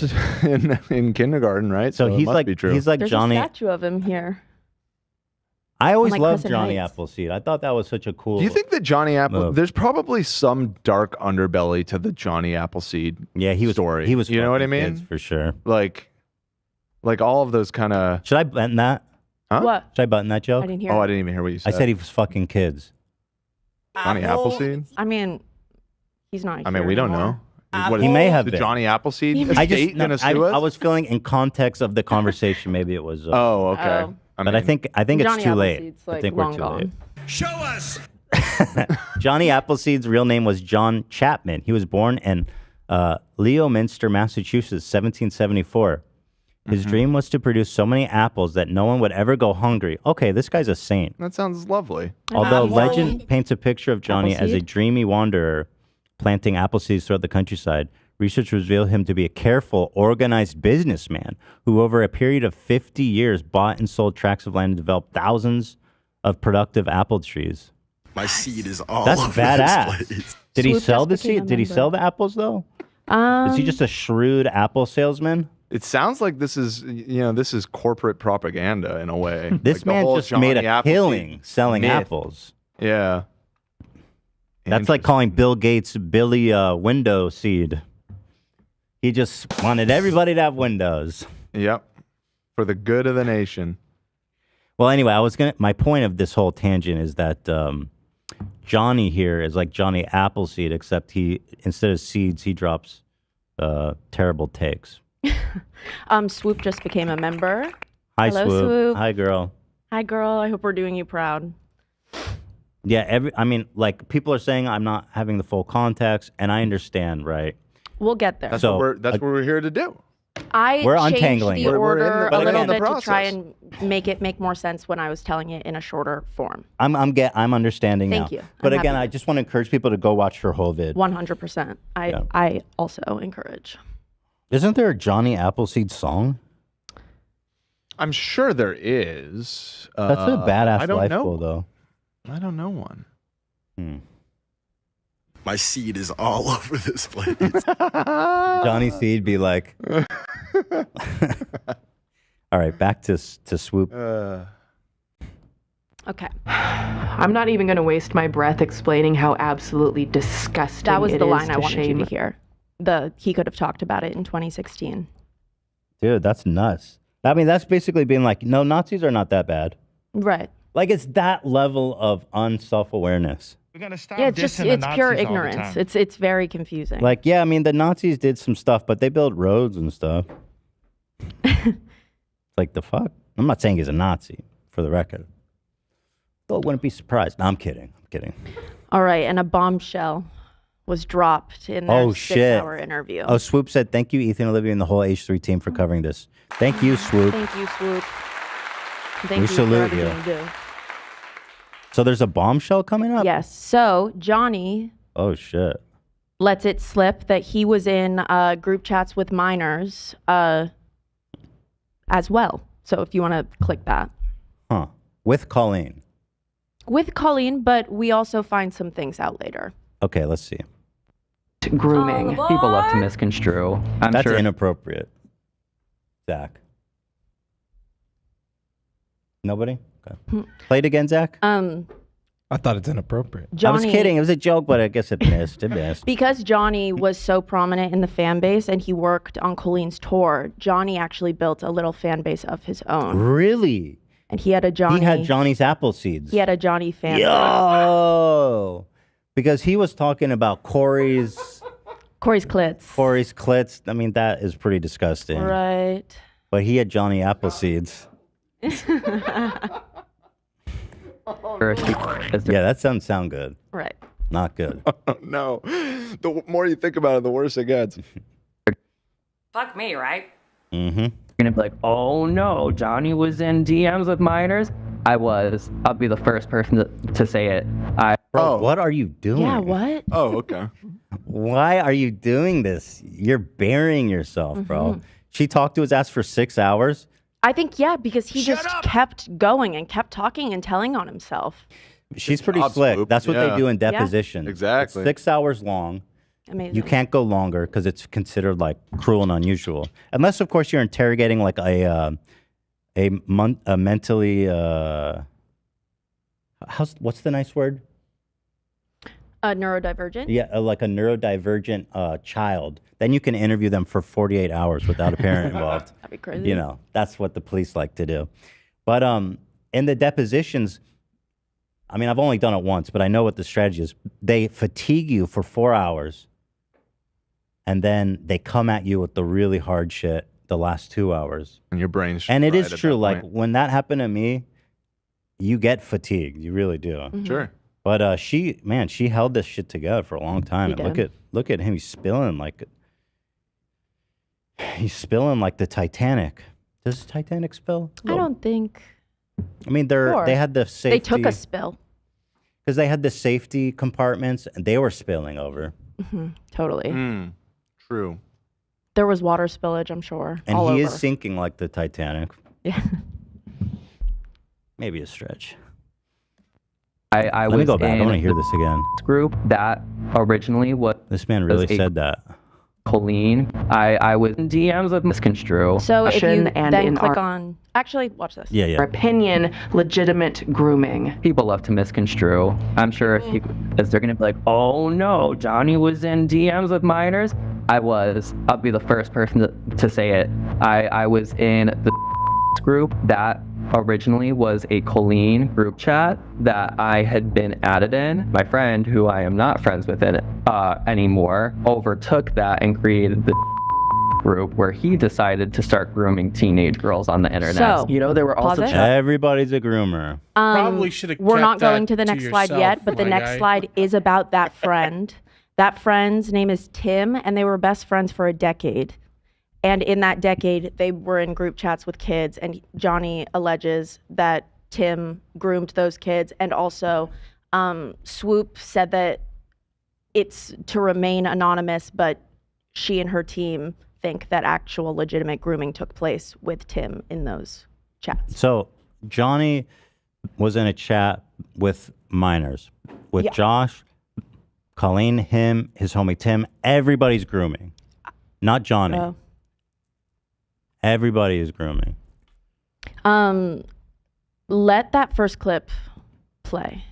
Johnny. us in kindergarten, right? So it he's must like be true. he's like There's Johnny. a statue of him here. I always like loved Crescent Johnny Heights. Appleseed. I thought that was such a cool. Do you think that Johnny Apple? move. There's probably some dark underbelly to the Johnny Appleseed. Yeah, he was. story. He was. You know what I fucking mean? kids, for sure. Like all of those kind of. Should I button that? Huh? What? Should I button that joke? I didn't hear. Oh, it. I didn't even hear what you I said. said he was fucking kids. Johnny Appleseed. I mean, he's not. I mean, here we don't anymore. know. What He is may it? have the been. Johnny Appleseed I estate just. gonna sue us? I was feeling in context of the conversation. Maybe it was. Oh, okay. Oh. But I think it's Johnny too late. Appleseed's, I like, think we're long too gone. late. Show us. Johnny Appleseed's real name was John Chapman. He was born in Leominster, Massachusetts, 1774. His dream was to produce so many apples that no one would ever go hungry. Okay, this guy's a saint. That sounds lovely. Although legend paints a picture of Johnny as a Appleseed? dreamy wanderer planting apple seeds throughout the countryside, research revealed him to be a careful, organized businessman who over a period of 50 years bought and sold tracts of land and developed thousands of productive apple trees. My seed is all That's over badass. this place. Did he Swoop sell just the became seed? a Did he member. sell the apples though? Is he just a shrewd apple salesman? It sounds like this is corporate propaganda in a way. This Like the man whole just Johnny made a Appleseed killing selling myth. apples. Yeah. That's like calling Bill Gates Billy window seed. He just wanted everybody to have windows. Yep. For the good of the nation. Well, anyway, my point of this whole tangent is that Johnny here is like Johnny Appleseed, except instead of seeds, he drops terrible takes. Swoop just became a member. Hi, Hello, Swoop. Swoop. Hi, girl. Hi, girl. I hope we're doing you proud. Yeah, people are saying I'm not having the full context, and I understand, right? We'll get there. That's So, what we're here to do. I We're changed untangling the it. We're in order the- a little in the bit to try process. and make more sense when I was telling it in a shorter form. I'm understanding Thank now. you. But I'm again, happy. I just want to encourage people to go watch her whole vid. 100%. I also encourage. Isn't there a Johnny Appleseed song? I'm sure there is. That's a badass I don't life know. goal, though. I don't know one. My seed is all over this place. Johnny Seed be like. All right, back to Swoop. Okay. I'm not even going to waste my breath explaining how absolutely disgusting That was it the is line I to wanted you shame to hear. He could have talked about it in 2016. Dude, that's nuts. I mean, that's basically being like, no, Nazis are not that bad. Right. Like, it's that level of unself-awareness. Yeah, it's pure ignorance. It's very confusing. Like, yeah, I mean, the Nazis did some stuff, but they built roads and stuff. Like, the fuck? I'm not saying he's a Nazi, for the record. Though I wouldn't be surprised. No, I'm kidding. All right, and a bombshell was dropped in their Oh, shit. 6-hour interview. Oh, Swoop said, thank you, Ethan, Olivia, and the whole H3 team for covering this. Thank you, Swoop. Thank you, Swoop. Thank We you salute for you. everything you do. So there's a bombshell coming up? Yes. So Johnny Oh, shit. lets it slip that he was in group chats with minors as well. So if you want to click that. Huh. With Colleen. With Colleen, but we also find some things out later. Okay, let's see. Grooming. People love to misconstrue. I'm That's sure. inappropriate. Zach. Nobody? Okay. Play it again, Zach? I thought it's inappropriate. I was Johnny- kidding. It was a joke, but I guess it missed. It missed. Because Johnny was so prominent in the fan base and he worked on Colleen's tour, Johnny actually built a little fan base of his own. Really? And he had a Johnny. He had Johnny's apple seeds. He had a Johnny fan. Yo! Because he was talking about Corey's clits. I mean, that is pretty disgusting. Right. But he had Johnny apple seeds. Yeah, that doesn't sound good. Right. Not good. No. The more you think about it, the worse it gets. Fuck me, right? Mm-hmm. You're gonna be like, oh no, Johnny was in DMs with minors. I was. I'll be the first person to say it. Bro, what are you doing? Yeah, what? Oh, okay. Why are you doing this? You're burying yourself, bro. Mhm. She talked to his ass for 6 hours. I think, yeah, because he just kept going and kept talking and telling on himself. She's pretty job, slick. Swoop. That's what Yeah. they do in Yeah. depositions. Exactly. It's 6 hours long. Amazing. You can't go longer because it's considered like cruel and unusual, unless of course you're interrogating like a mentally what's the nice word? Neurodivergent? Yeah, like a neurodivergent child. Then you can interview them for 48 hours without a parent involved. That'd be crazy. You know, that's what the police like to do. But in the depositions, I mean, I've only done it once, but I know what the strategy is. They fatigue you for 4 hours, and then they come at you with the really hard shit the last 2 hours. And your brain's And it is fried at true. that Like point. when that happened to me, you get fatigued. You really do. Mhm. Sure. But she held this shit together for a long time. He And did. look at him. He's spilling like the Titanic. Does Titanic spill? I don't think. I mean, Sure. they had the safety. They took a spill. Because they had the safety compartments and they were spilling over. Totally. True. There was water spillage, I'm sure. And all he over. is sinking like the Titanic. Yeah. Maybe a stretch. I Let me was go back. I in want to hear this again. group that originally was This man really a said that. Colleen. I was in DMs with misconstrue. So if you Question and then in click our- on... Actually, watch this. Yeah, Your yeah. opinion, legitimate grooming. People love to misconstrue. I'm sure if they're gonna be like, oh no, Johnny was in DMs with minors. I was. I'll be the first person to say it. I was in the group that originally was a Colleen group chat that I had been added in. My friend, who I am not friends with anymore, overtook that and created the group where he decided to start grooming teenage girls on the internet. So, You know, there were also pause it. Everybody's a groomer. Probably should have We're kept not going that to the to next slide yourself, yet, but the my next guy. slide is about that friend. That friend's name is Tim, and they were best friends for a decade. And in that decade, they were in group chats with kids, and Johnny alleges that Tim groomed those kids. And also, Swoop said that it's to remain anonymous, but she and her team think that actual legitimate grooming took place with Tim in those chats. So Johnny was in a chat with minors, with Yeah. Josh, Colleen, him, his homie Tim. Everybody's grooming, not Johnny. Oh. Everybody is grooming. Let that first clip play.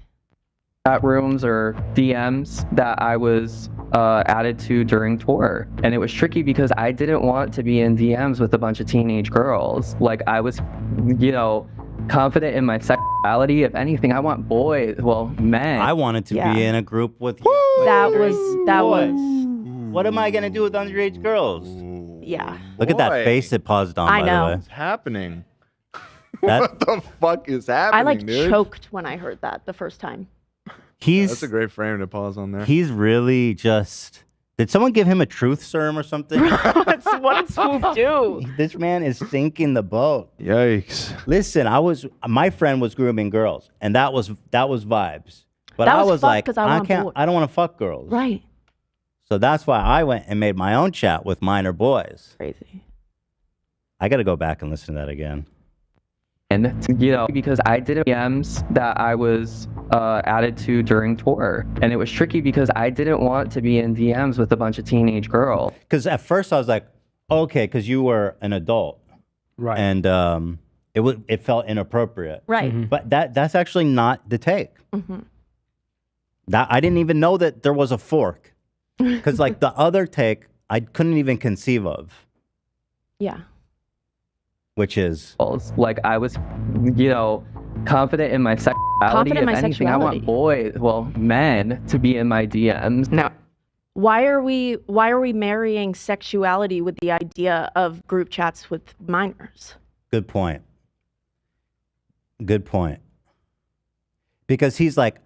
chat rooms or DMs that I was added to during tour. And it was tricky because I didn't want to be in DMs with a bunch of teenage girls. Like I was, you know, confident in my sexuality. If anything, I want boys, well, men. I wanted to Yeah. be in a group with That was What am I gonna do with underage girls? yeah. Look at that Boy. face it paused on. I by know. The way. What's happening? That- What the fuck is happening, I like dude? choked when I heard that the first time. He's That's a great frame to pause on there. he's really just. Did someone give him a truth serum or something? What did Swoop do? This man is sinking the boat. Yikes. Listen, my friend was grooming girls, and that was vibes. But That I was was fuck like, 'cause I want boys. I don't want to fuck girls. Right. So that's why I went and made my own chat with minor boys. Crazy. I got to go back and listen to that again. And, you know, because I did DMs that I was added to during tour. And it was tricky because I didn't want to be in DMs with a bunch of teenage girls. Because at first I was like, okay, because you were an adult, Right. and it felt inappropriate. Right. But that's actually not the take. Mm-hmm. That I didn't even know that there was a fork. Because like the other take, I couldn't even conceive of, Yeah. which is Like I was, you know, confident in my sexuality. Confident in if my anything, sexuality. I want boys, well, men to be in my DMs. Now, Why are we marrying sexuality with the idea of group chats with minors? good point. Good point. Because he's like,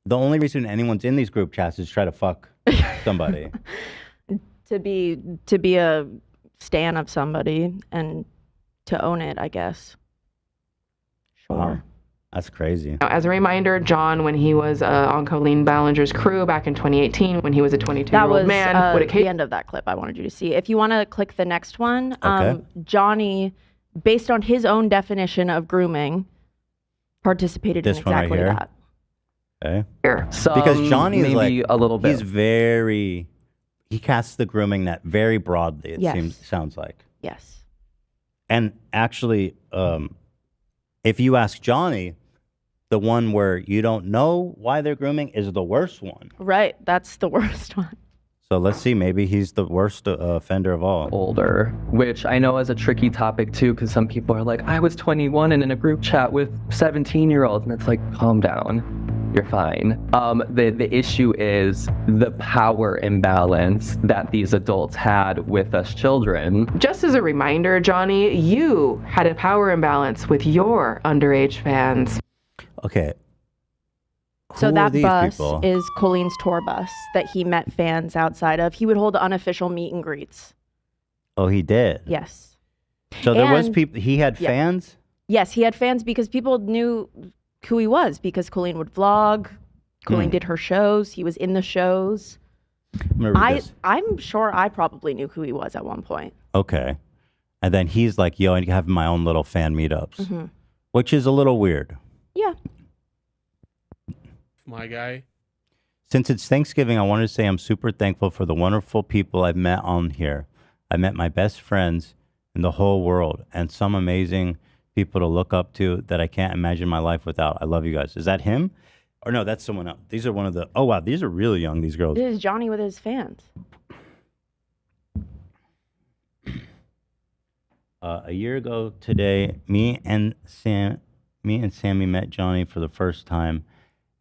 the only reason anyone's in these group chats is try to fuck somebody. To be a stan of somebody and to own it, I guess. Sure. Wow. That's crazy. As a reminder, John, when he was on Colleen Ballinger's crew back in 2018, when he was a 22-year-old man, would the end of that clip I wanted you to see. If you want to click the next one, Okay. Johnny, based on his own definition of grooming, participated in This one right exactly here? that. Okay. Some, Because Johnny is like maybe a little bit. He's very. He casts the grooming net very broadly. It Yes. sounds like. Yes. And actually, if you ask Johnny, the one where you don't know why they're grooming is the worst one. Right. That's the worst one. So let's see. Maybe he's the worst offender of all. Older, which I know is a tricky topic too, because some people are like, I was 21 and in a group chat with 17-year-olds, and it's like, calm down, you're fine. The issue is the power imbalance that these adults had with us children. Just as a reminder, Johnny, you had a power imbalance with your underage fans. Okay. So Who are that these bus people? is Colleen's tour bus that he met fans outside of. He would hold unofficial meet and greets. Oh, he did. Yes. So there was And- people. He had yeah. fans. Yes, he had fans because people knew who he was because Colleen would vlog. Colleen did her shows. He was in the shows. I'm gonna read this. I'm sure I probably knew who he was at one point. Okay. And then he's like, yo, I have my own little fan meetups, Mhm. which is a little weird. Yeah. My guy. Since it's Thanksgiving, I wanted to say I'm super thankful for the wonderful people I've met on here. I met my best friends in the whole world and some amazing people to look up to that I can't imagine my life without. I love you guys. Is that him? Or no, that's someone else. These are one of the, oh wow, these are really young, these girls. This is Johnny with his fans. A year ago today, me and Sammy met Johnny for the first time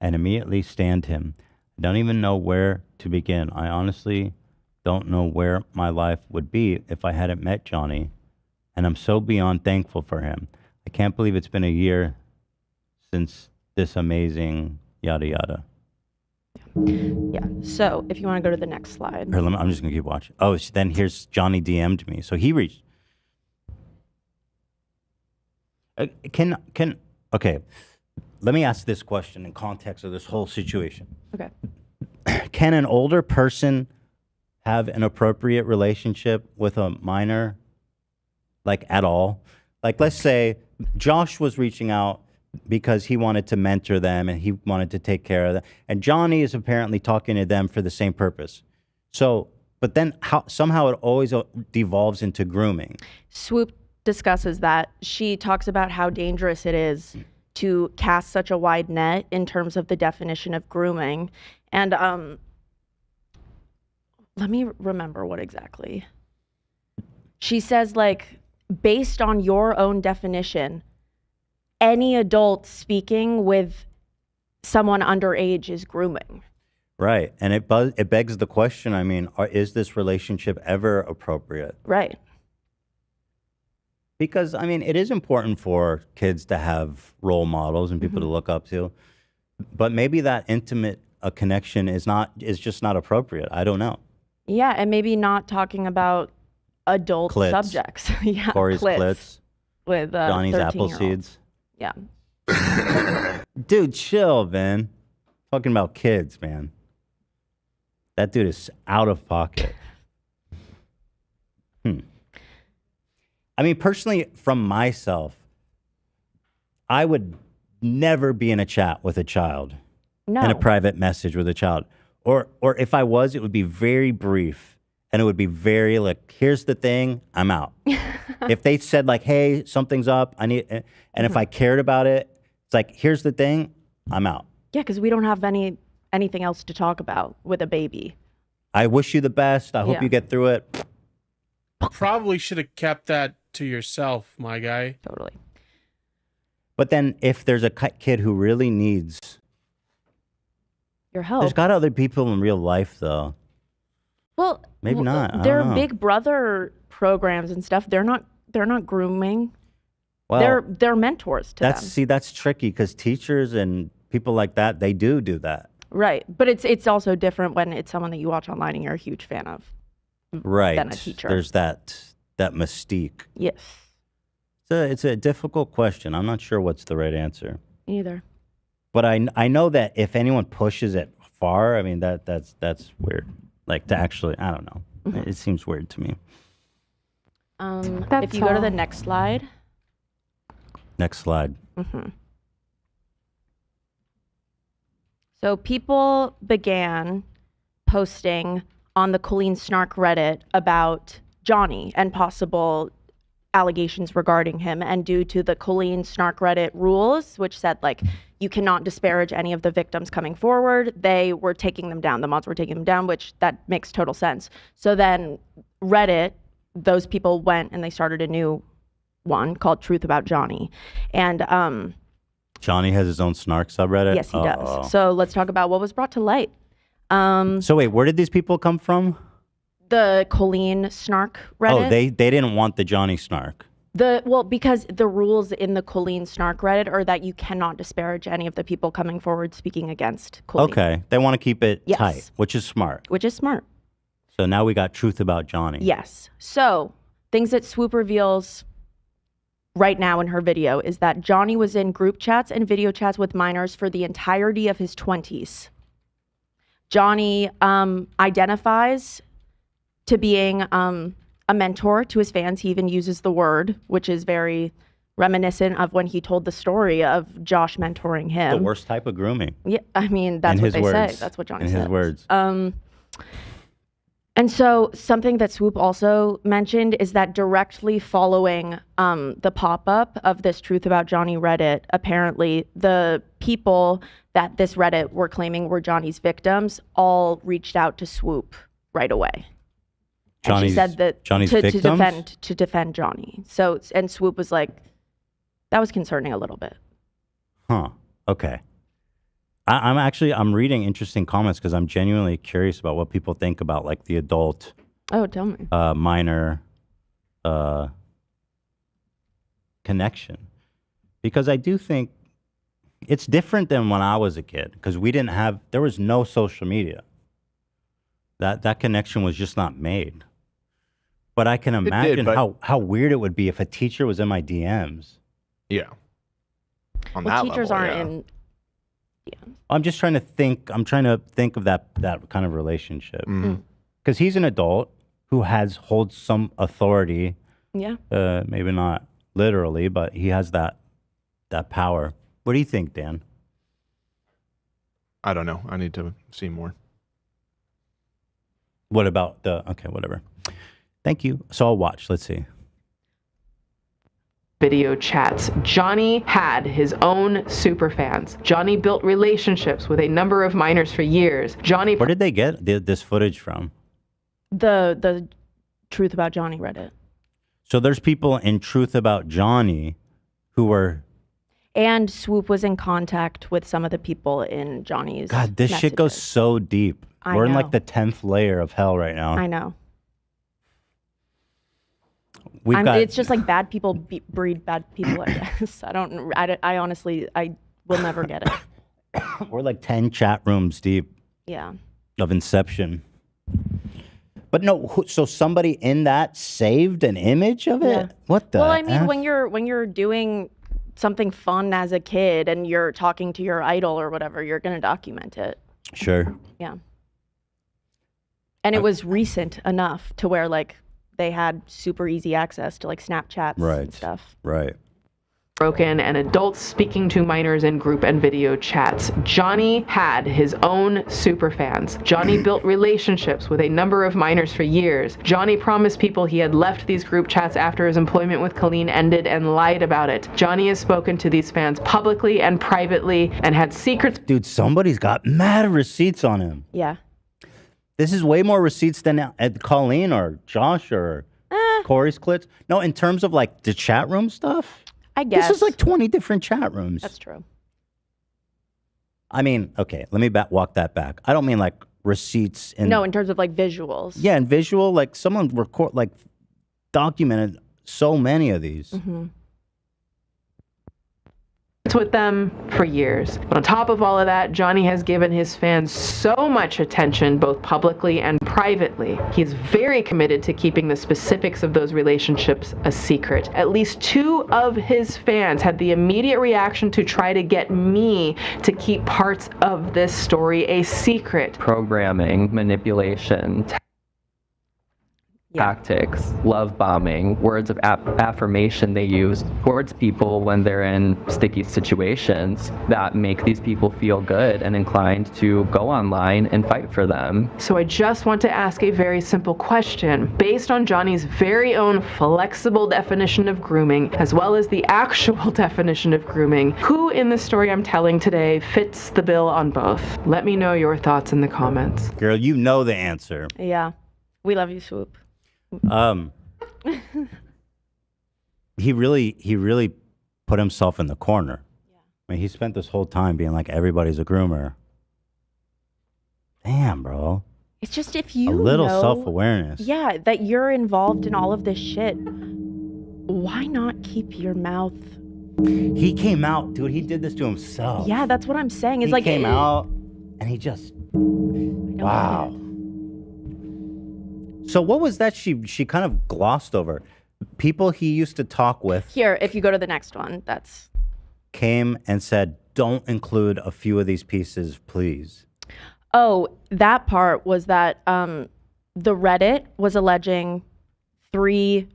and immediately stand him. I don't even know where to begin. I honestly don't know where my life would be if I hadn't met Johnny, and I'm so beyond thankful for him. I can't believe it's been a year since this amazing yada yada. Yeah. So if you want to go to the next slide. Here, I'm just gonna keep watching. Oh, then here's Johnny DM'd me, so he reached. Okay, let me ask this question in context of this whole situation. Okay. Can an older person have an appropriate relationship with a minor, like at all? Like, let's say Josh was reaching out because he wanted to mentor them and he wanted to take care of them, and Johnny is apparently talking to them for the same purpose. So, but then somehow it always devolves into grooming. Swoop discusses that. She talks about how dangerous it is to cast such a wide net in terms of the definition of grooming. And let me remember what exactly. She says, like, based on your own definition, any adult speaking with someone underage is grooming. Right, and it begs the question, I mean, is this relationship ever appropriate? Right. Because, I mean, it is important for kids to have role models and people to look up to, but maybe that intimate a connection is just not appropriate. I don't know. Yeah, and maybe not talking about adult Clits. subjects. Yeah, Corey's clits. With Johnny's apple 13-year-olds. seeds. Yeah. Dude, chill, man. Talking about kids, man. That dude is out of pocket. I mean, personally, from myself, I would never be in a chat with a child. No. In a private message with a child. Or if I was, it would be very brief. And it would be very like, here's the thing, I'm out. If they said like, hey, something's up, I need, and if I cared about it, it's like, here's the thing, I'm out. Yeah, because we don't have anything else to talk about with a baby. I wish you the best. I hope Yeah. you get through it. Probably should have kept that to yourself, my guy. Totally. But then if there's a kid who really needs Your help. There's got other people in real life, though. Well, Maybe not. I don't Their know. Big Brother programs and stuff. They're not grooming. Well, they're mentors to them. that's tricky because teachers and people like that, they do that. Right. But it's also different when it's someone that you watch online and you're a huge fan of. Right. Than a teacher. There's that mystique. Yes. It's a difficult question. I'm not sure what's the right answer. Either. But I know that if anyone pushes it far, I mean that's weird. Like to actually, I don't know. Mm-hmm. It seems weird to me. If you go to the next slide. Next slide. Mm-hmm. So people began posting on the Colleen Snark Reddit about Johnny and possible allegations regarding him. And due to the Colleen Snark Reddit rules, which said like you cannot disparage any of the victims coming forward, they were taking them down. The mods were taking them down, which that makes total sense. So then Reddit, those people went and they started a new one called Truth About Johnny. And Johnny has his own snark subreddit? yes, he does. So let's talk about what was brought to light. So wait, where did these people come from? The Colleen Snark Reddit. Oh, they didn't want the Johnny Snark. Because the rules in the Colleen Snark Reddit are that you cannot disparage any of the people coming forward speaking against Colleen. Okay, they want to keep it tight, which is smart. Which is smart. So now we got Truth About Johnny. Yes. So things that Swoop reveals right now in her video is that Johnny was in group chats and video chats with minors for the entirety of his 20s. Johnny identifies to being a mentor to his fans. He even uses the word, which is very reminiscent of when he told the story of Josh mentoring him. The worst type of grooming. Yeah, I mean, that's what they say. That's what Johnny says. In his words. And so something that Swoop also mentioned is that directly following the pop-up of this Truth About Johnny Reddit, apparently the people that this Reddit were claiming were Johnny's victims all reached out to Swoop right away. And she said that Johnny's to victims? defend Johnny. So, and Swoop was like, that was concerning a little bit. Huh. Okay. I'm reading interesting comments because I'm genuinely curious about what people think about like the adult. Oh, tell me. Minor connection, because I do think it's different than when I was a kid because there was no social media. That connection was just not made. But I can imagine how weird it would be if a teacher was in my DMs. Yeah. On well, that teachers level, aren't in. I'm just trying to think. I'm trying to think of that kind of relationship. Because he's an adult who holds some authority. Yeah. Maybe not literally, but he has that power. What do you think, Dan? I don't know. I need to see more. What about okay, whatever. Thank you. So I'll watch. Let's see. Video chats. Johnny had his own superfans. Johnny built relationships with a number of minors for years. Johnny. Where did they get this footage from? The Truth About Johnny Reddit. So there's people in Truth About Johnny who were. And Swoop was in contact with some of the people in Johnny's. God, this shit goes so deep. We're in like the 10th layer of hell right now. I know. It's just like bad people breed bad people, I guess. I honestly, I will never get it. We're like 10 chat rooms deep. Yeah. Of Inception. But no, so somebody in that saved an image of it? Yeah. What the Well, I mean, F? when you're doing something fun as a kid and you're talking to your idol or whatever, you're going to document it. Sure. Yeah. And it was recent enough to where like they had super easy access to like Snapchats and stuff. Right. Broken and adults speaking to minors in group and video chats. Johnny had his own superfans. Johnny built relationships with a number of minors for years. Johnny promised people he had left these group chats after his employment with Colleen ended and lied about it. Johnny has spoken to these fans publicly and privately and had secrets. Dude, somebody's got mad receipts on him. Yeah. This is way more receipts than Colleen or Josh or Corey's clips. No, in terms of like the chat room stuff. I guess. This is like 20 different chat rooms. That's true. I mean, okay, let me walk that back. I don't mean like receipts. No, in terms of like visuals. Yeah, and visual, like someone documented so many of these. Mm-hmm. with them for years. But on top of all of that, Johnny has given his fans so much attention, both publicly and privately. He is very committed to keeping the specifics of those relationships a secret. At least 2 of his fans had the immediate reaction to try to get me to keep parts of this story a secret. Programming, manipulation, tactics, love bombing, words of affirmation they use towards people when they're in sticky situations that make these people feel good and inclined to go online and fight for them. So I just want to ask a very simple question. Based on Johnny's very own flexible definition of grooming, as well as the actual definition of grooming, who in the story I'm telling today fits the bill on both? Let me know your thoughts in the comments. Girl, you know the answer. Yeah. We love you, Swoop. He really put himself in the corner. Yeah. I mean, he spent this whole time being like, everybody's a groomer. Damn, bro. It's just if you a little know, self-awareness. Yeah, that you're involved in all of this shit, why not keep your mouth? He came out, dude. He did this to himself. Yeah, that's what I'm saying. It's he came out and he just, wow. So what was that she kind of glossed over? People he used to talk with. Here, if you go to the next one, that's. Came and said, don't include a few of these pieces, please. Oh, that part was that the Reddit was alleging 3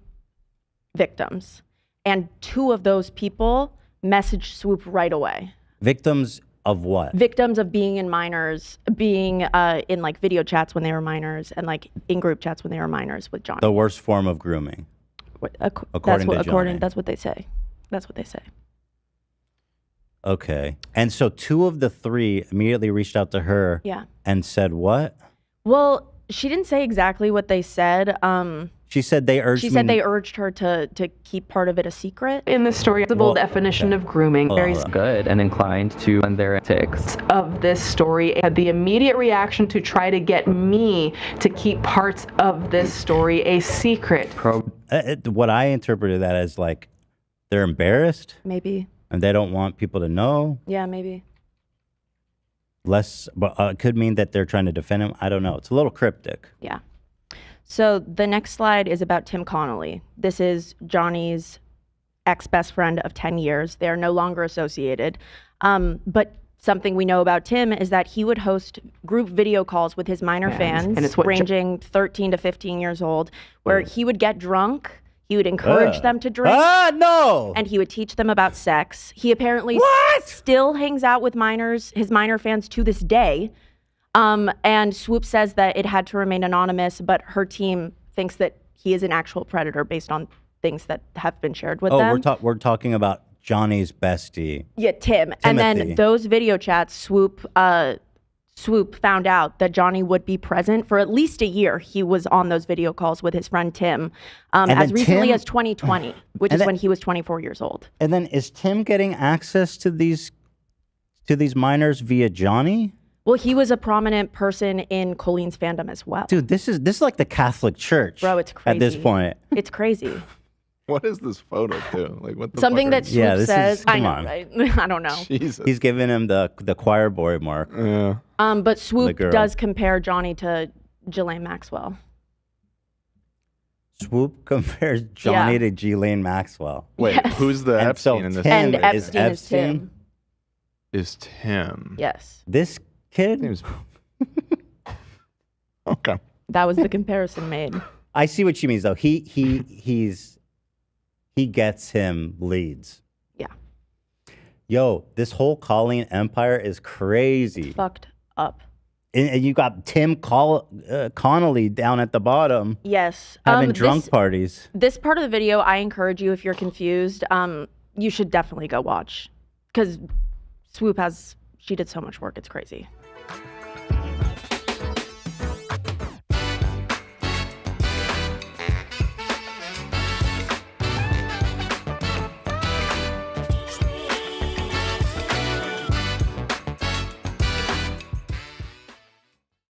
victims. And 2 of those people messaged Swoop right away. Victims of what? Victims of being in minors, being in like video chats when they were minors, and like in group chats when they were minors with Johnny. The worst form of grooming. According to Johnny. That's what they say. That's what they say. Okay. And so 2 of the 3 immediately reached out to her. Yeah. And said what? Well, she didn't say exactly what they said. She said they urged. She said they urged her to keep part of it a secret. In the story, the full definition of grooming, very good and inclined to on their ticks. Of this story had the immediate reaction to try to get me to keep parts of this story a secret. What I interpreted that as like they're embarrassed. Maybe. And they don't want people to know. Yeah, maybe. Less, but it could mean that they're trying to defend him. I don't know. It's a little cryptic. Yeah. So the next slide is about Tim Connolly. This is Johnny's ex-best friend of 10 years. They are no longer associated. But something we know about Tim is that he would host group video calls with his minor fans, and it's ranging 13 to 15 years old, where he would get drunk. He would encourage them to drink. No! And he would teach them about sex. He apparently still hangs out with minors, his minor fans to this day. And Swoop says that it had to remain anonymous, but her team thinks that he is an actual predator based on things that have been shared with them. We're talking about Johnny's bestie. Yeah, Tim. Timothy. And then those video chats, Swoop found out that Johnny would be present for at least a year. He was on those video calls with his friend Tim as recently as 2020, which is when he was 24 years old. And then is Tim getting access to these minors via Johnny? Well, he was a prominent person in Colleen's fandom as well. Dude, this is like the Catholic Church. Bro, it's crazy. At this point. It's crazy. What is this photo too? Like what the Something fuck that Swoop says. I know, on. right? I don't know. Jesus. He's giving him the choir boy mark. Yeah. But Swoop does compare Johnny to Ghislaine Maxwell. Swoop compares Johnny to Ghislaine Maxwell. Wait, who's the Epstein in this? And Epstein is Tim. Is Tim? Yes. This kid? Okay. That was the comparison made. I see what she means though. He gets him leads. Yeah. Yo, this whole Colleen empire is crazy. Fucked up. And you got Tim Connolly down at the bottom. Yes. Having drunk parties. This part of the video, I encourage you, if you're confused, you should definitely go watch. Because Swoop she did so much work. It's crazy.